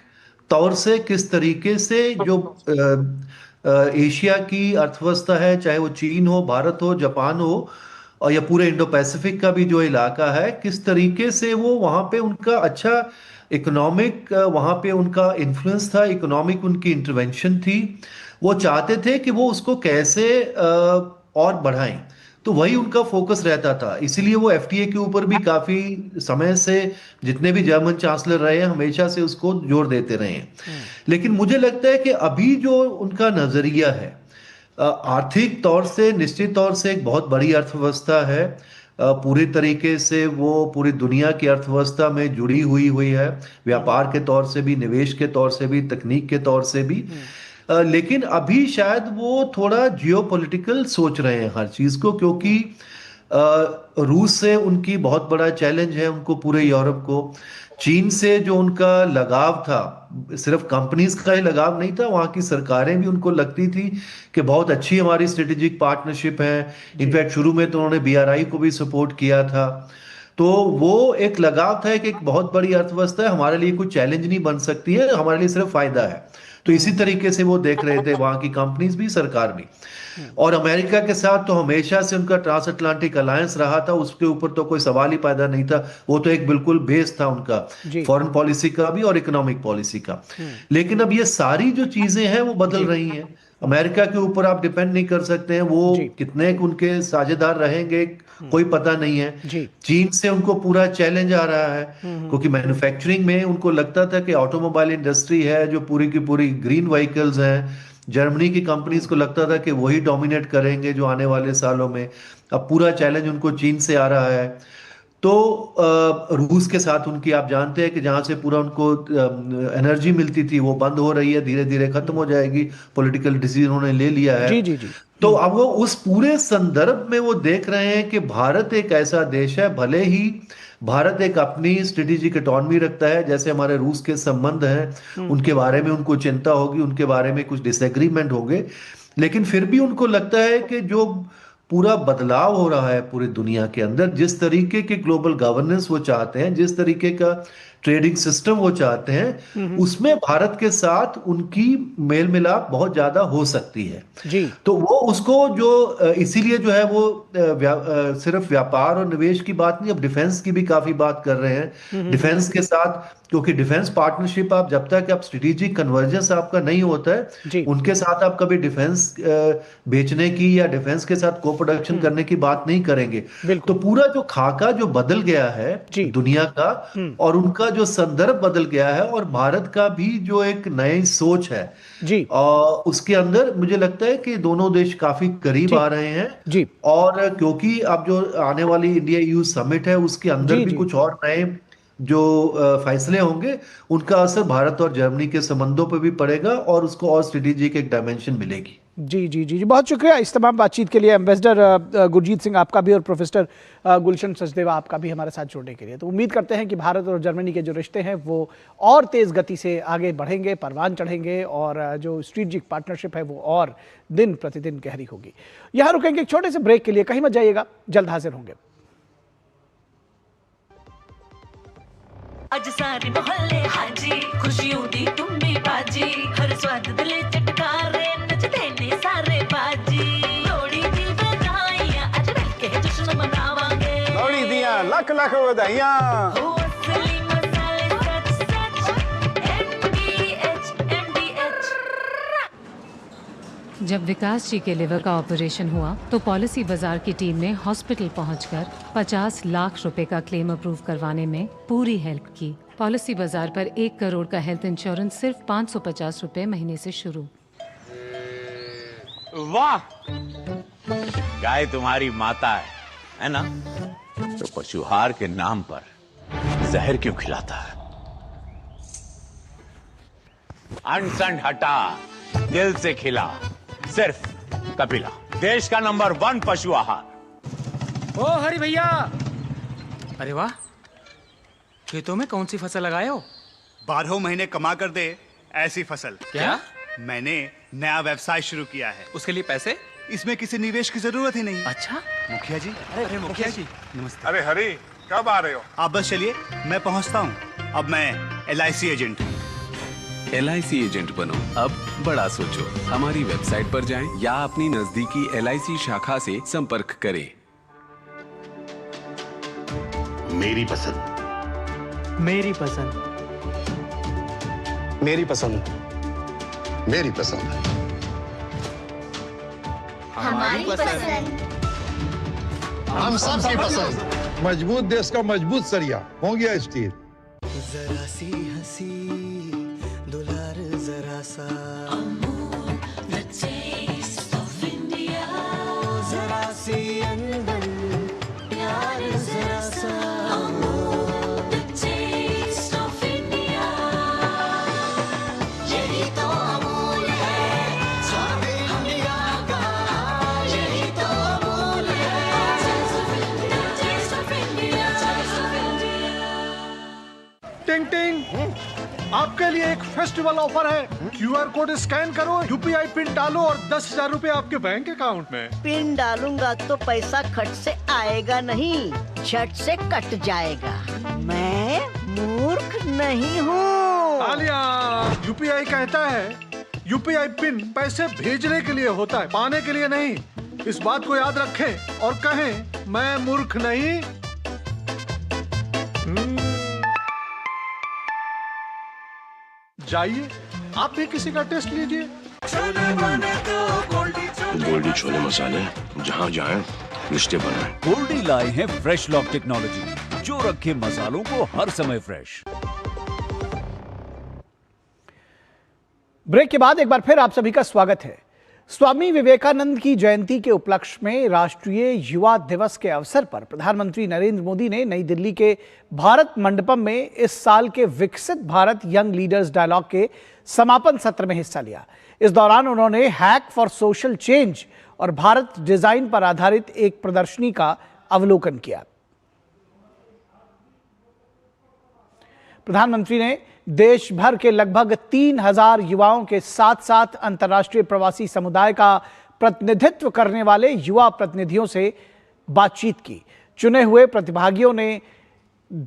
तौर से किस तरीके से जो एशिया की अर्थव्यवस्था है, चाहे वो चीन हो, भारत हो, जापान हो, और या पूरे इंडो पैसिफिक का भी जो इलाका है, किस तरीके से वो वहाँ पे उनका अच्छा इकोनॉमिक, वहाँ पे उनका इन्फ्लुएंस था, इकोनॉमिक उनकी इंटरवेंशन थी। वो चाहते थे कि वो उसको कैसे और बढ़ाएं, तो वही उनका फोकस रहता था। इसीलिए वो एफटीए के ऊपर भी काफी समय से जितने भी जर्मन चांसलर रहे हैं हमेशा से उसको जोर देते रहे हैं। लेकिन मुझे लगता है कि अभी जो उनका नजरिया है, आर्थिक तौर से निश्चित तौर से एक बहुत बड़ी अर्थव्यवस्था है, पूरी तरीके से वो पूरी दुनिया की अर्थव्यवस्था में जुड़ी हुई है, व्यापार के तौर से भी, निवेश के तौर से भी, तकनीक के तौर से भी। लेकिन अभी शायद वो थोड़ा जियोपॉलिटिकल सोच रहे हैं हर चीज को, क्योंकि रूस से उनकी बहुत बड़ा चैलेंज है उनको, पूरे यूरोप को। चीन से जो उनका लगाव था, सिर्फ कंपनीज का ही लगाव नहीं था, वहां की सरकारें भी उनको लगती थी कि बहुत अच्छी हमारी स्ट्रेटेजिक पार्टनरशिप है। इनफैक्ट शुरू में तो उन्होंने बीआरआई को भी सपोर्ट किया था। तो वो एक लगाव था कि एक बहुत बड़ी अर्थव्यवस्था है, हमारे लिए कोई चैलेंज नहीं बन सकती है, हमारे लिए सिर्फ फायदा है। तो इसी तरीके से वो देख रहे थे, वहां की कंपनीज भी, सरकार भी। और अमेरिका के साथ तो हमेशा से उनका ट्रांस अटलांटिक अलायंस रहा था, उसके ऊपर तो कोई सवाल ही पैदा नहीं था। वो तो एक बिल्कुल बेस था उनका, फॉरेन पॉलिसी का भी और इकोनॉमिक पॉलिसी का। लेकिन अब ये सारी जो चीजें हैं वो बदल रही हैं। अमेरिका के ऊपर आप डिपेंड नहीं कर सकते हैं, वो कितने उनके साझेदार रहेंगे कोई पता नहीं है। चीन से उनको पूरा चैलेंज आ रहा है, क्योंकि मैन्युफैक्चरिंग में उनको लगता था कि ऑटोमोबाइल इंडस्ट्री है जो पूरी की पूरी ग्रीन व्हीकल्स हैं, जर्मनी की कंपनीज को लगता था कि वही डोमिनेट करेंगे जो आने वाले सालों में। अब पूरा चैलेंज उनको चीन से आ रहा है। तो रूस के साथ उनकी, आप जानते हैं कि जहां से पूरा उनको एनर्जी मिलती थी वो बंद हो रही है, धीरे धीरे खत्म हो जाएगी, पॉलिटिकल डिसीजन उन्होंने ले लिया है। जी। तो अब वो उस पूरे संदर्भ में वो देख रहे हैं कि भारत एक ऐसा देश है, भले ही भारत एक अपनी स्ट्रेटेजिक ऑटोनॉमी रखता है, जैसे हमारे रूस के संबंध हैं, उनके बारे में उनको चिंता होगी, उनके बारे में कुछ डिसएग्रीमेंट होंगे, लेकिन फिर भी उनको लगता है कि जो पूरा बदलाव हो रहा है पूरी दुनिया के अंदर, जिस तरीके के ग्लोबल गवर्नेंस वो चाहते हैं, जिस तरीके का ट्रेडिंग सिस्टम वो चाहते हैं, उसमें भारत के साथ उनकी मेल मिलाप बहुत ज्यादा हो सकती है। जी। तो वो उसको जो इसीलिए जो है वो सिर्फ व्यापार और निवेश की बात नहीं, अब डिफेंस की भी काफी बात कर रहे हैं। डिफेंस के साथ, क्योंकि डिफेंस पार्टनरशिप आप जब तक आप स्ट्रेटेजिक कन्वर्जेंस आपका नहीं होता है, उनके साथ आप कभी डिफेंस बेचने की या डिफेंस के साथ को प्रोडक्शन करने की बात नहीं करेंगे। तो पूरा जो खाका जो बदल गया है दुनिया का, और उनका जो संदर्भ बदल गया है, और भारत का भी जो एक नई सोच है जी, और उसके अंदर मुझे लगता है कि दोनों देश काफी करीब आ रहे हैं जी। और क्योंकि अब जो आने वाली इंडिया ईयू समिट है उसके अंदर भी कुछ और नए जो फैसले होंगे, उनका असर भारत और जर्मनी के संबंधों पर भी पड़ेगा और उसको और स्ट्रेटेजिक एक डायमेंशन मिलेगी। जी, बहुत शुक्रिया इस तमाम बातचीत के लिए एम्बेसडर गुरजीत सिंह आपका भी, और प्रोफेसर गुलशन सचदेवा आपका भी हमारे साथ जुड़ने के लिए। तो उम्मीद करते हैं कि भारत और जर्मनी के जो रिश्ते हैं वो और तेज़ गति से आगे बढ़ेंगे, परवान चढ़ेंगे, और जो स्ट्रेटेजिक पार्टनरशिप है वो और दिन प्रतिदिन गहरी होगी। यहाँ रुकेंगे एक छोटे से ब्रेक के लिए, कहीं मत जाइएगा, जल्द हाजिर होंगे। अज सारे मोहल्ले हाजी, खुशियों दी तुम्बी बाजी, हर स्वाद दिले चटकारे, नचदे ने सारे बाजी। लोड़ी दी बधाइयां, अज मिलके जश्न मनावांगे। लोड़ी दियां लख लख बधाइयां। हो असली मसाले सच सच, MDH। जब विकास जी के लिवर का ऑपरेशन हुआ तो पॉलिसी बाजार की टीम ने हॉस्पिटल पहुंचकर 50 लाख रुपए का क्लेम अप्रूव करवाने में पूरी हेल्प की। पॉलिसी बाजार पर 1 करोड़ का हेल्थ इंश्योरेंस सिर्फ 550 रुपए महीने से शुरू। वाह, गाय तुम्हारी माता है ना? तो पशुहार के नाम पर जहर क्यों खिलाता है? अनसन हटा, दिल से खिला, सिर्फ कपिला, देश का नंबर 1 पशु आहार। ओ हरि भैया, अरे वाह, खेतों में कौन सी फसल लगाए हो? 12 महीने कमा कर दे ऐसी फसल। क्या? मैंने नया व्यवसाय शुरू किया है। उसके लिए पैसे? इसमें किसी निवेश की जरूरत ही नहीं। अच्छा, मुखिया जी। अरे मुखिया जी, नमस्ते। अरे हरी, कब आ रहे हो? आप बस चलिए, मैं पहुंचता हूं। अब मैं LIC एजेंट हूं। LIC एजेंट बनो, अब बड़ा सोचो। हमारी वेबसाइट पर जाएं या अपनी नजदीकी LIC शाखा से संपर्क करें। मेरी पसंद, मेरी पसंद, मेरी पसंद, मेरी पसंद, हमारी पसंद, हम सबकी पसंद। मजबूत देश का मजबूत सरिया हो गया स्टील। जरा सी हंसी दुलार जरा सा, the taste of India. जरा सी अनबन प्यार जरा सा, the taste of India. यही तो अमूल है स्वाद इंडिया का, यही तो अमूल है। The taste of India. Taste of India. टिंग टिंग, आपके लिए एक फेस्टिवल ऑफर है। QR कोड स्कैन करो, UPI पिन डालो और 10,000 रुपए आपके बैंक अकाउंट में। पिन डालूंगा तो पैसा खट से आएगा नहीं, झट से कट जाएगा। मैं मूर्ख नहीं हूँ। आलिया, UPI कहता है UPI पिन पैसे भेजने के लिए होता है, पाने के लिए नहीं। इस बात को याद रखें और कहें, मैं मूर्ख नहीं। जाइए, आप भी किसी का टेस्ट लीजिए। गोल्डी छोले मसाले, जहाँ जाएं रिश्ते बनाएं। गोल्डी लाए हैं फ्रेश लॉक टेक्नोलॉजी, जो रखे मसालों को हर समय फ्रेश। ब्रेक के बाद एक बार फिर आप सभी का स्वागत है। स्वामी विवेकानंद की जयंती के उपलक्ष्य में राष्ट्रीय युवा दिवस के अवसर पर प्रधानमंत्री नरेंद्र मोदी ने नई दिल्ली के भारत मंडपम में इस साल के विकसित भारत यंग लीडर्स डायलॉग के समापन सत्र में हिस्सा लिया। इस दौरान उन्होंने हैक फॉर सोशल चेंज और भारत डिजाइन पर आधारित एक प्रदर्शनी का अवलोकन किया। प्रधानमंत्री ने देश भर के लगभग 3,000 युवाओं के साथ साथ अंतर्राष्ट्रीय प्रवासी समुदाय का प्रतिनिधित्व करने वाले युवा प्रतिनिधियों से बातचीत की। चुने हुए प्रतिभागियों ने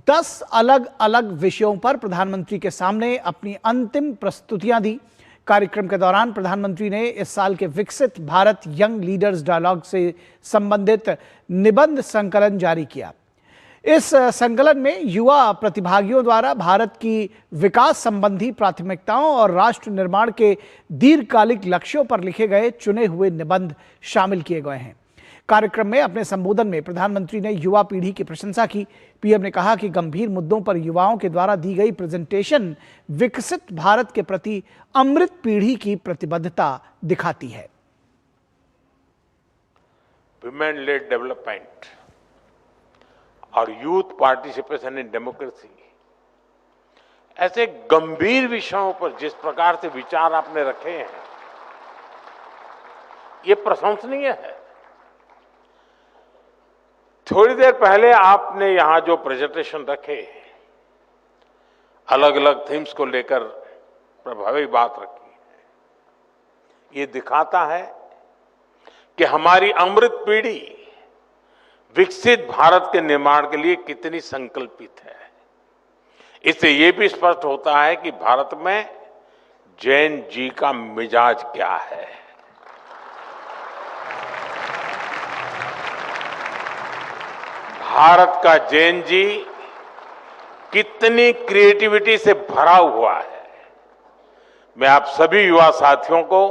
10 अलग अलग विषयों पर प्रधानमंत्री के सामने अपनी अंतिम प्रस्तुतियां दी। कार्यक्रम के दौरान प्रधानमंत्री ने इस साल के विकसित भारत यंग लीडर्स डायलॉग से संबंधित निबंध संकलन जारी किया। इस संकलन में युवा प्रतिभागियों द्वारा भारत की विकास संबंधी प्राथमिकताओं और राष्ट्र निर्माण के दीर्घकालिक लक्ष्यों पर लिखे गए चुने हुए निबंध शामिल किए गए हैं। कार्यक्रम में अपने संबोधन में प्रधानमंत्री ने युवा पीढ़ी की प्रशंसा की। पीएम ने कहा कि गंभीर मुद्दों पर युवाओं के द्वारा दी गई प्रेजेंटेशन विकसित भारत के प्रति अमृत पीढ़ी की प्रतिबद्धता दिखाती है। विमेन लेड डेवलपमेंट और यूथ पार्टिसिपेशन इन डेमोक्रेसी, ऐसे गंभीर विषयों पर जिस प्रकार से विचार आपने रखे हैं, ये प्रशंसनीय है। थोड़ी देर पहले आपने यहां जो प्रेजेंटेशन रखे, अलग अलग थीम्स को लेकर प्रभावी बात रखी है, ये दिखाता है कि हमारी अमृत पीढ़ी विकसित भारत के निर्माण के लिए कितनी संकल्पित है। इससे यह भी स्पष्ट होता है कि भारत में जैन जी का मिजाज क्या है। भारत का जैन जी कितनी क्रिएटिविटी से भरा हुआ है। मैं आप सभी युवा साथियों को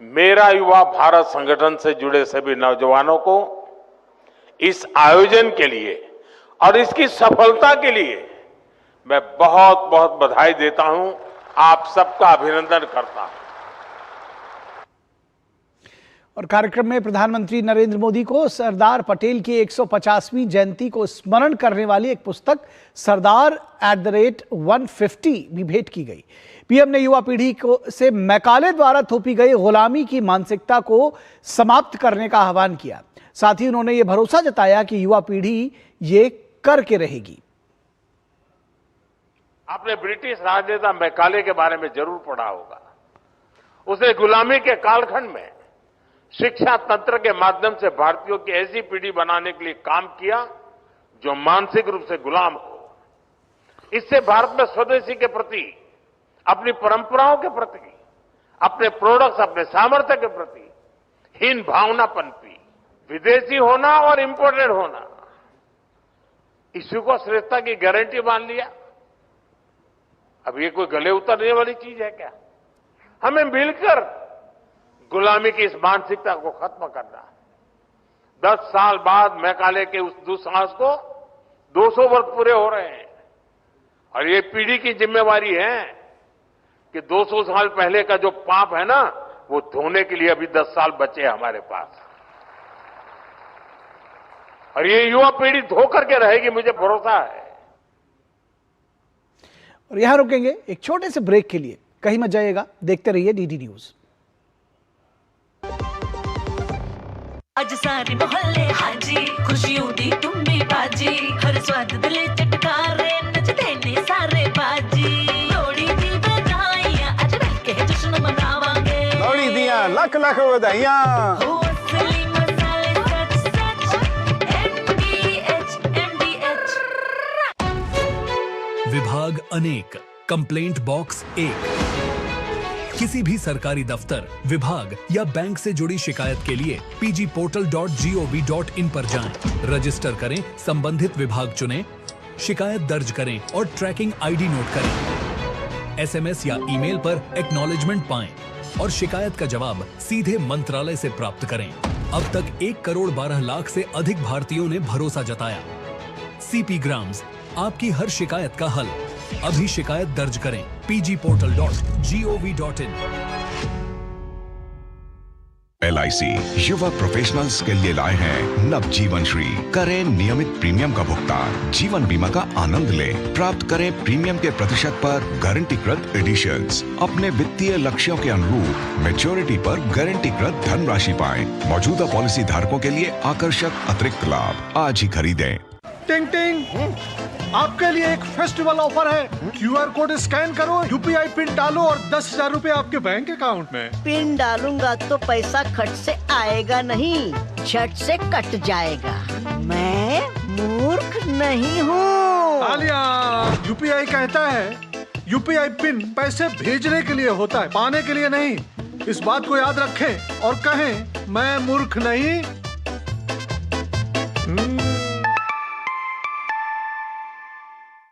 मेरा युवा भारत संगठन से जुड़े सभी नौजवानों को इस आयोजन के लिए और इसकी सफलता के लिए मैं बहुत बहुत बधाई देता हूं, आप सबका अभिनंदन करता हूं। और कार्यक्रम में प्रधानमंत्री नरेंद्र मोदी को सरदार पटेल की 150वीं जयंती को स्मरण करने वाली एक पुस्तक सरदार @150 भी भेंट की गई। पीएम ने युवा पीढ़ी को से मैकाले द्वारा थोपी गई गुलामी की मानसिकता को समाप्त करने का आह्वान किया। साथ ही उन्होंने ये भरोसा जताया कि युवा पीढ़ी ये करके रहेगी। आपने ब्रिटिश राजनेता मैकाले के बारे में जरूर पढ़ा होगा। उसने गुलामी के कालखंड में शिक्षा तंत्र के माध्यम से भारतीयों की ऐसी पीढ़ी बनाने के लिए काम किया जो मानसिक रूप से गुलाम हो। इससे भारत में स्वदेशी के प्रति, अपनी परंपराओं के प्रति, अपने प्रोडक्ट्स, अपने सामर्थ्य के प्रति हीन भावना पनपी। विदेशी होना और इंपोर्टेड होना, इसी को श्रेष्ठता की गारंटी मान लिया। अब ये कोई गले उतरने वाली चीज है क्या? हमें मिलकर गुलामी की इस मानसिकता को खत्म करना। 10 साल बाद मैकाले के उस दुस्साहस को 200 वर्ष पूरे हो रहे हैं और ये पीढ़ी की जिम्मेवारी है कि 200 साल पहले का जो पाप है ना, वो धोने के लिए अभी 10 साल बचे हैं हमारे पास। और ये युवा पीढ़ी धो करके रहेगी, मुझे भरोसा है। और यहां रुकेंगे एक छोटे से ब्रेक के लिए। कहीं मत जाइएगा, देखते रहिए डीडी न्यूज। अज सारे मोहल्ले हाजी, खुशियों दी तुम्बी बाजी, हर स्वाद दिले चटकारे, नचदे ने सारे बाजी। लोड़ी दी बधाइयां, अज मिलके जश्न मनावांगे। लोड़ी दियां लख लख बधाइयां। हो असली मसाले सच सच, MDH विभाग अनेक, कंप्लेंट बॉक्स 1। किसी भी सरकारी दफ्तर, विभाग या बैंक से जुड़ी शिकायत के लिए pgportal.gov.in पर जाएं, रजिस्टर करें, संबंधित विभाग चुनें, शिकायत दर्ज करें और ट्रैकिंग आईडी नोट करें। एसएमएस या ईमेल पर एक्नॉलेजमेंट पाएं और शिकायत का जवाब सीधे मंत्रालय से प्राप्त करें। अब तक 1 करोड़ 12 लाख से अधिक भारतीयों ने भरोसा जताया। सीपी ग्राम्स, आपकी हर शिकायत का हल। अभी शिकायत दर्ज करें pgportal.gov.in। LIC युवा प्रोफेशनल्स के लिए लाए हैं नवजीवन श्री। करें नियमित प्रीमियम का भुगतान, जीवन बीमा का आनंद लें, प्राप्त करें प्रीमियम के प्रतिशत पर गारंटीकृत एडिशंस। अपने वित्तीय लक्ष्यों के अनुरूप मैच्योरिटी पर गारंटीकृत धनराशि पाएं। मौजूदा पॉलिसी धारकों के लिए आकर्षक अतिरिक्त लाभ। आज ही खरीदें। टिंग टिंग, आपके लिए एक फेस्टिवल ऑफर है। QR कोड स्कैन करो, UPI पिन डालो और 10,000 रुपए आपके बैंक अकाउंट में। पिन डालूंगा तो पैसा खट से आएगा नहीं, झट से कट जाएगा। मैं मूर्ख नहीं हूँ। आलिया, UPI कहता है UPI पिन पैसे भेजने के लिए होता है, पाने के लिए नहीं। इस बात को याद रखें और कहें मैं मूर्ख नहीं।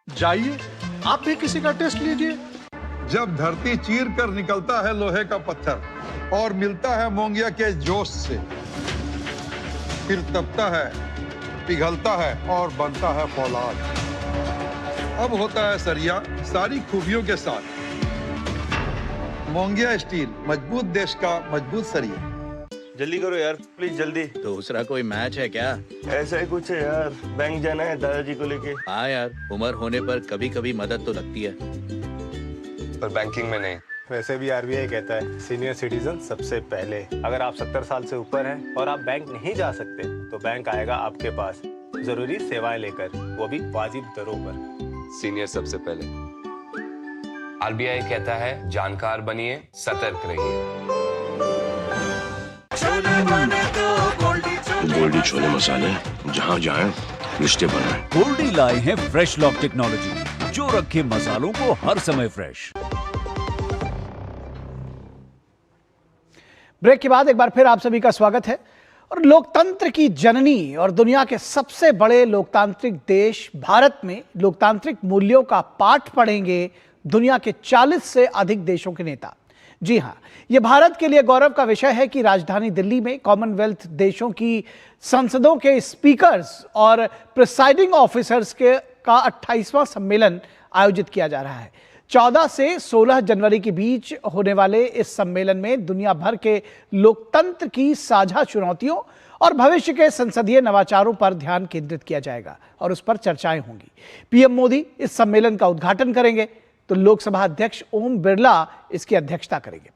जाइए, आप भी किसी का टेस्ट लीजिए। जब धरती चीर कर निकलता है लोहे का पत्थर और मिलता है मोंगिया के जोश से, फिर तपता है, पिघलता है और बनता है फौलाद। अब होता है सरिया सारी खूबियों के साथ। मोंगिया स्टील, मजबूत देश का मजबूत सरिया। जल्दी करो यार, प्लीज जल्दी। दूसरा कोई मैच है क्या? ऐसा ही कुछ है यार, बैंक जाना है दादाजी को लेके। हाँ यार, उम्र होने पर कभी कभी मदद तो लगती है, पर बैंकिंग में नहीं। वैसे भी RBI कहता है सीनियर सिटीजन सबसे पहले। अगर आप 70 साल से ऊपर हैं और आप बैंक नहीं जा सकते तो बैंक आएगा आपके पास जरूरी सेवाएं लेकर, वो भी वाजिब दरों पर। सीनियर सबसे पहले। RBI कहता है जानकार बनिए, सतर्क रहिए। गोल्डी छोले मसाले, जहाँ जाएं रिश्ते बनाएं। गोल्डी लाए हैं फ्रेश लॉक टेक्नोलॉजी, जो रखे मसालों को हर समय फ्रेश। ब्रेक के बाद एक बार फिर आप सभी का स्वागत है। और लोकतंत्र की जननी और दुनिया के सबसे बड़े लोकतांत्रिक देश भारत में लोकतांत्रिक मूल्यों का पाठ पढ़ेंगे दुनिया के 40 से अधिक देशों के नेता। जी हां, यह भारत के लिए गौरव का विषय है कि राजधानी दिल्ली में कॉमनवेल्थ देशों की संसदों के स्पीकर्स और प्रिसाइडिंग ऑफिसर्स का 28वां सम्मेलन आयोजित किया जा रहा है। 14 से 16 जनवरी के बीच होने वाले इस सम्मेलन में दुनिया भर के लोकतंत्र की साझा चुनौतियों और भविष्य के संसदीय नवाचारों पर ध्यान केंद्रित किया जाएगा और उस पर चर्चाएं होंगी। पीएम मोदी इस सम्मेलन का उद्घाटन करेंगे तो लोकसभा अध्यक्ष ओम बिरला इसकी अध्यक्षता करेंगे।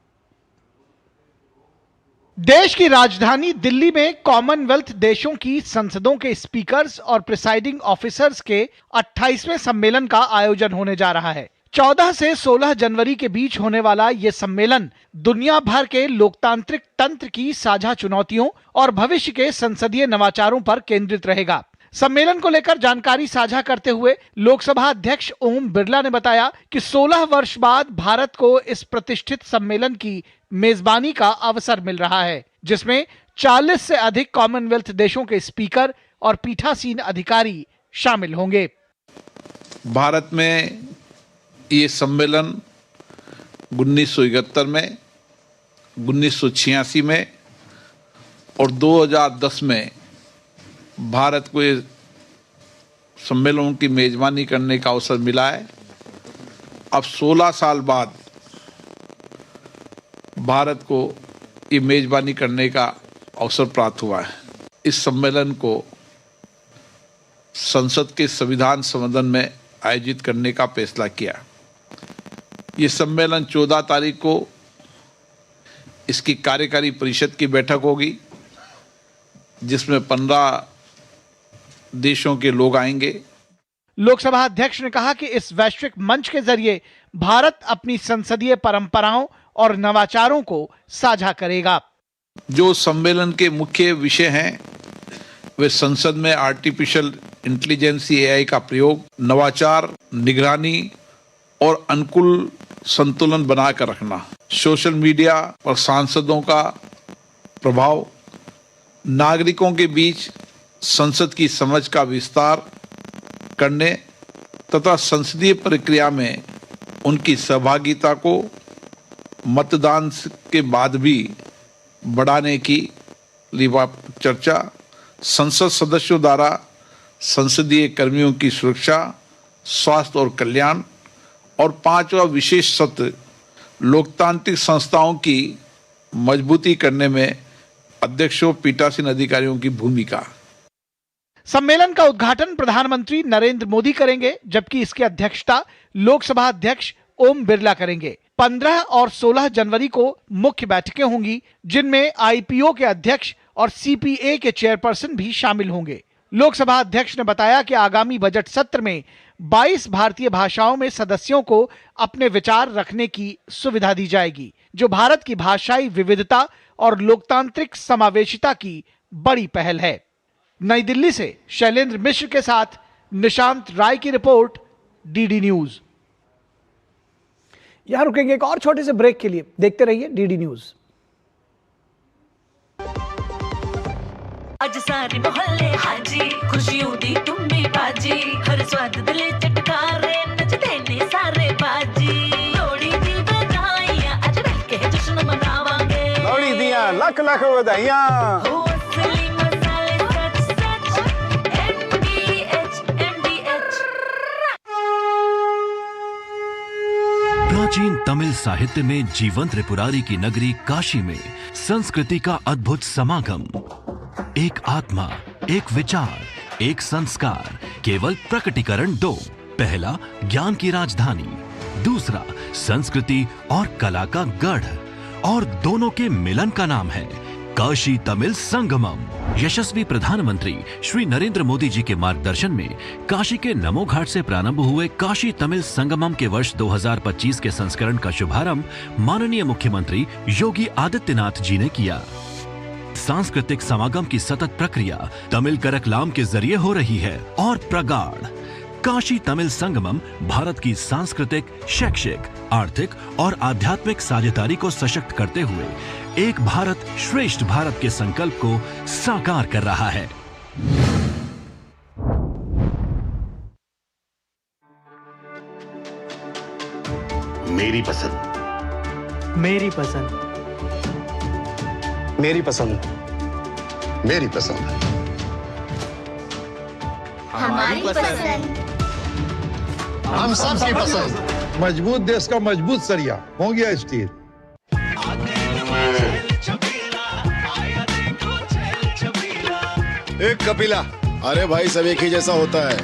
देश की राजधानी दिल्ली में कॉमनवेल्थ देशों की संसदों के स्पीकर्स और प्रिसाइडिंग ऑफिसर्स के 28वें सम्मेलन का आयोजन होने जा रहा है। 14 से 16 जनवरी के बीच होने वाला यह सम्मेलन दुनिया भर के लोकतांत्रिक तंत्र की साझा चुनौतियों और भविष्य के संसदीय नवाचारों पर केंद्रित रहेगा। सम्मेलन को लेकर जानकारी साझा करते हुए लोकसभा अध्यक्ष ओम बिरला ने बताया कि 16 वर्ष बाद भारत को इस प्रतिष्ठित सम्मेलन की मेजबानी का अवसर मिल रहा है, जिसमें 40 से अधिक कॉमनवेल्थ देशों के स्पीकर और पीठासीन अधिकारी शामिल होंगे। भारत में ये सम्मेलन 1971 में, 1986 में और 2010 में भारत को ये सम्मेलन की मेजबानी करने का अवसर मिला है। अब 16 साल बाद भारत को ये मेजबानी करने का अवसर प्राप्त हुआ है। इस सम्मेलन को संसद के संविधान सदन में आयोजित करने का फैसला किया। ये सम्मेलन 14 तारीख को इसकी कार्यकारी परिषद की बैठक होगी, जिसमें 15 देशों के लोग आएंगे। लोकसभा अध्यक्ष ने कहा कि इस वैश्विक मंच के जरिए भारत अपनी संसदीय परंपराओं और नवाचारों को साझा करेगा। जो सम्मेलन के मुख्य विषय हैं वे संसद में आर्टिफिशियल इंटेलिजेंस AI का प्रयोग, नवाचार, निगरानी और अनुकूल संतुलन बनाकर रखना, सोशल मीडिया और सांसदों का प्रभाव, नागरिकों के बीच संसद की समझ का विस्तार करने तथा संसदीय प्रक्रिया में उनकी सहभागिता को मतदान के बाद भी बढ़ाने की चर्चा, संसद सदस्यों द्वारा संसदीय कर्मियों की सुरक्षा, स्वास्थ्य और कल्याण और 5वां विशेष सत्र लोकतांत्रिक संस्थाओं की मजबूती करने में अध्यक्षों, पीठासीन अधिकारियों की भूमिका। सम्मेलन का उद्घाटन प्रधानमंत्री नरेंद्र मोदी करेंगे, जबकि इसकी अध्यक्षता लोकसभा अध्यक्ष ओम बिरला करेंगे। 15 और 16 जनवरी को मुख्य बैठकें होंगी, जिनमें IPO के अध्यक्ष और CPA के चेयरपर्सन भी शामिल होंगे। लोकसभा अध्यक्ष ने बताया कि आगामी बजट सत्र में 22 भारतीय भाषाओं में सदस्यों को अपने विचार रखने की सुविधा दी जाएगी, जो भारत की भाषाई विविधता और लोकतांत्रिक समावेशिता की बड़ी पहल है। नई दिल्ली से शैलेंद्र मिश्र के साथ निशांत राय की रिपोर्ट, DD न्यूज। यहां रुकेंगे एक और छोटे से ब्रेक के लिए। देखते रहिए DD न्यूज। अज सारे मोहल्ले हाजी, खुशियों दी तुम्बी बाजी, हर स्वाद दिले चटकारे, नचदे ने सारे बाजी। लोड़ी दी बधाइयां, अज मिलके जश्न मनावांगे। लोड़ी दियां लख लख बधाइयां। हो असली मसाले सच सच, MDH। प्राचीन तमिल साहित्य में जीवंत त्रिपुरारी की नगरी काशी में संस्कृति का अद्भुत समागम। एक आत्मा, एक विचार, एक संस्कार, केवल प्रकटीकरण 2। पहला ज्ञान की राजधानी, दूसरा संस्कृति और कला का गढ़, और दोनों के मिलन का नाम है काशी तमिल संगमम। यशस्वी प्रधानमंत्री श्री नरेंद्र मोदी जी के मार्गदर्शन में काशी के नमो घाट से प्रारंभ हुए काशी तमिल संगमम के वर्ष 2025 के संस्करण का शुभारंभ माननीय मुख्यमंत्री योगी आदित्यनाथ जी ने किया। सांस्कृतिक समागम की सतत प्रक्रिया तमिल करकलाम के जरिए हो रही है और प्रगाढ़। काशी तमिल संगमम भारत की सांस्कृतिक, शैक्षिक, आर्थिक और आध्यात्मिक साझेदारी को सशक्त करते हुए एक भारत श्रेष्ठ भारत के संकल्प को साकार कर रहा है। मेरी पसंद मेरी पसंद। मेरी पसंद। मेरी पसंद। हमारी पसंद। हम सबकी पसंद। मजबूत देश का मजबूत सरिया मोंगिया स्टील। एक कपिला। अरे भाई सब एक ही जैसा होता है।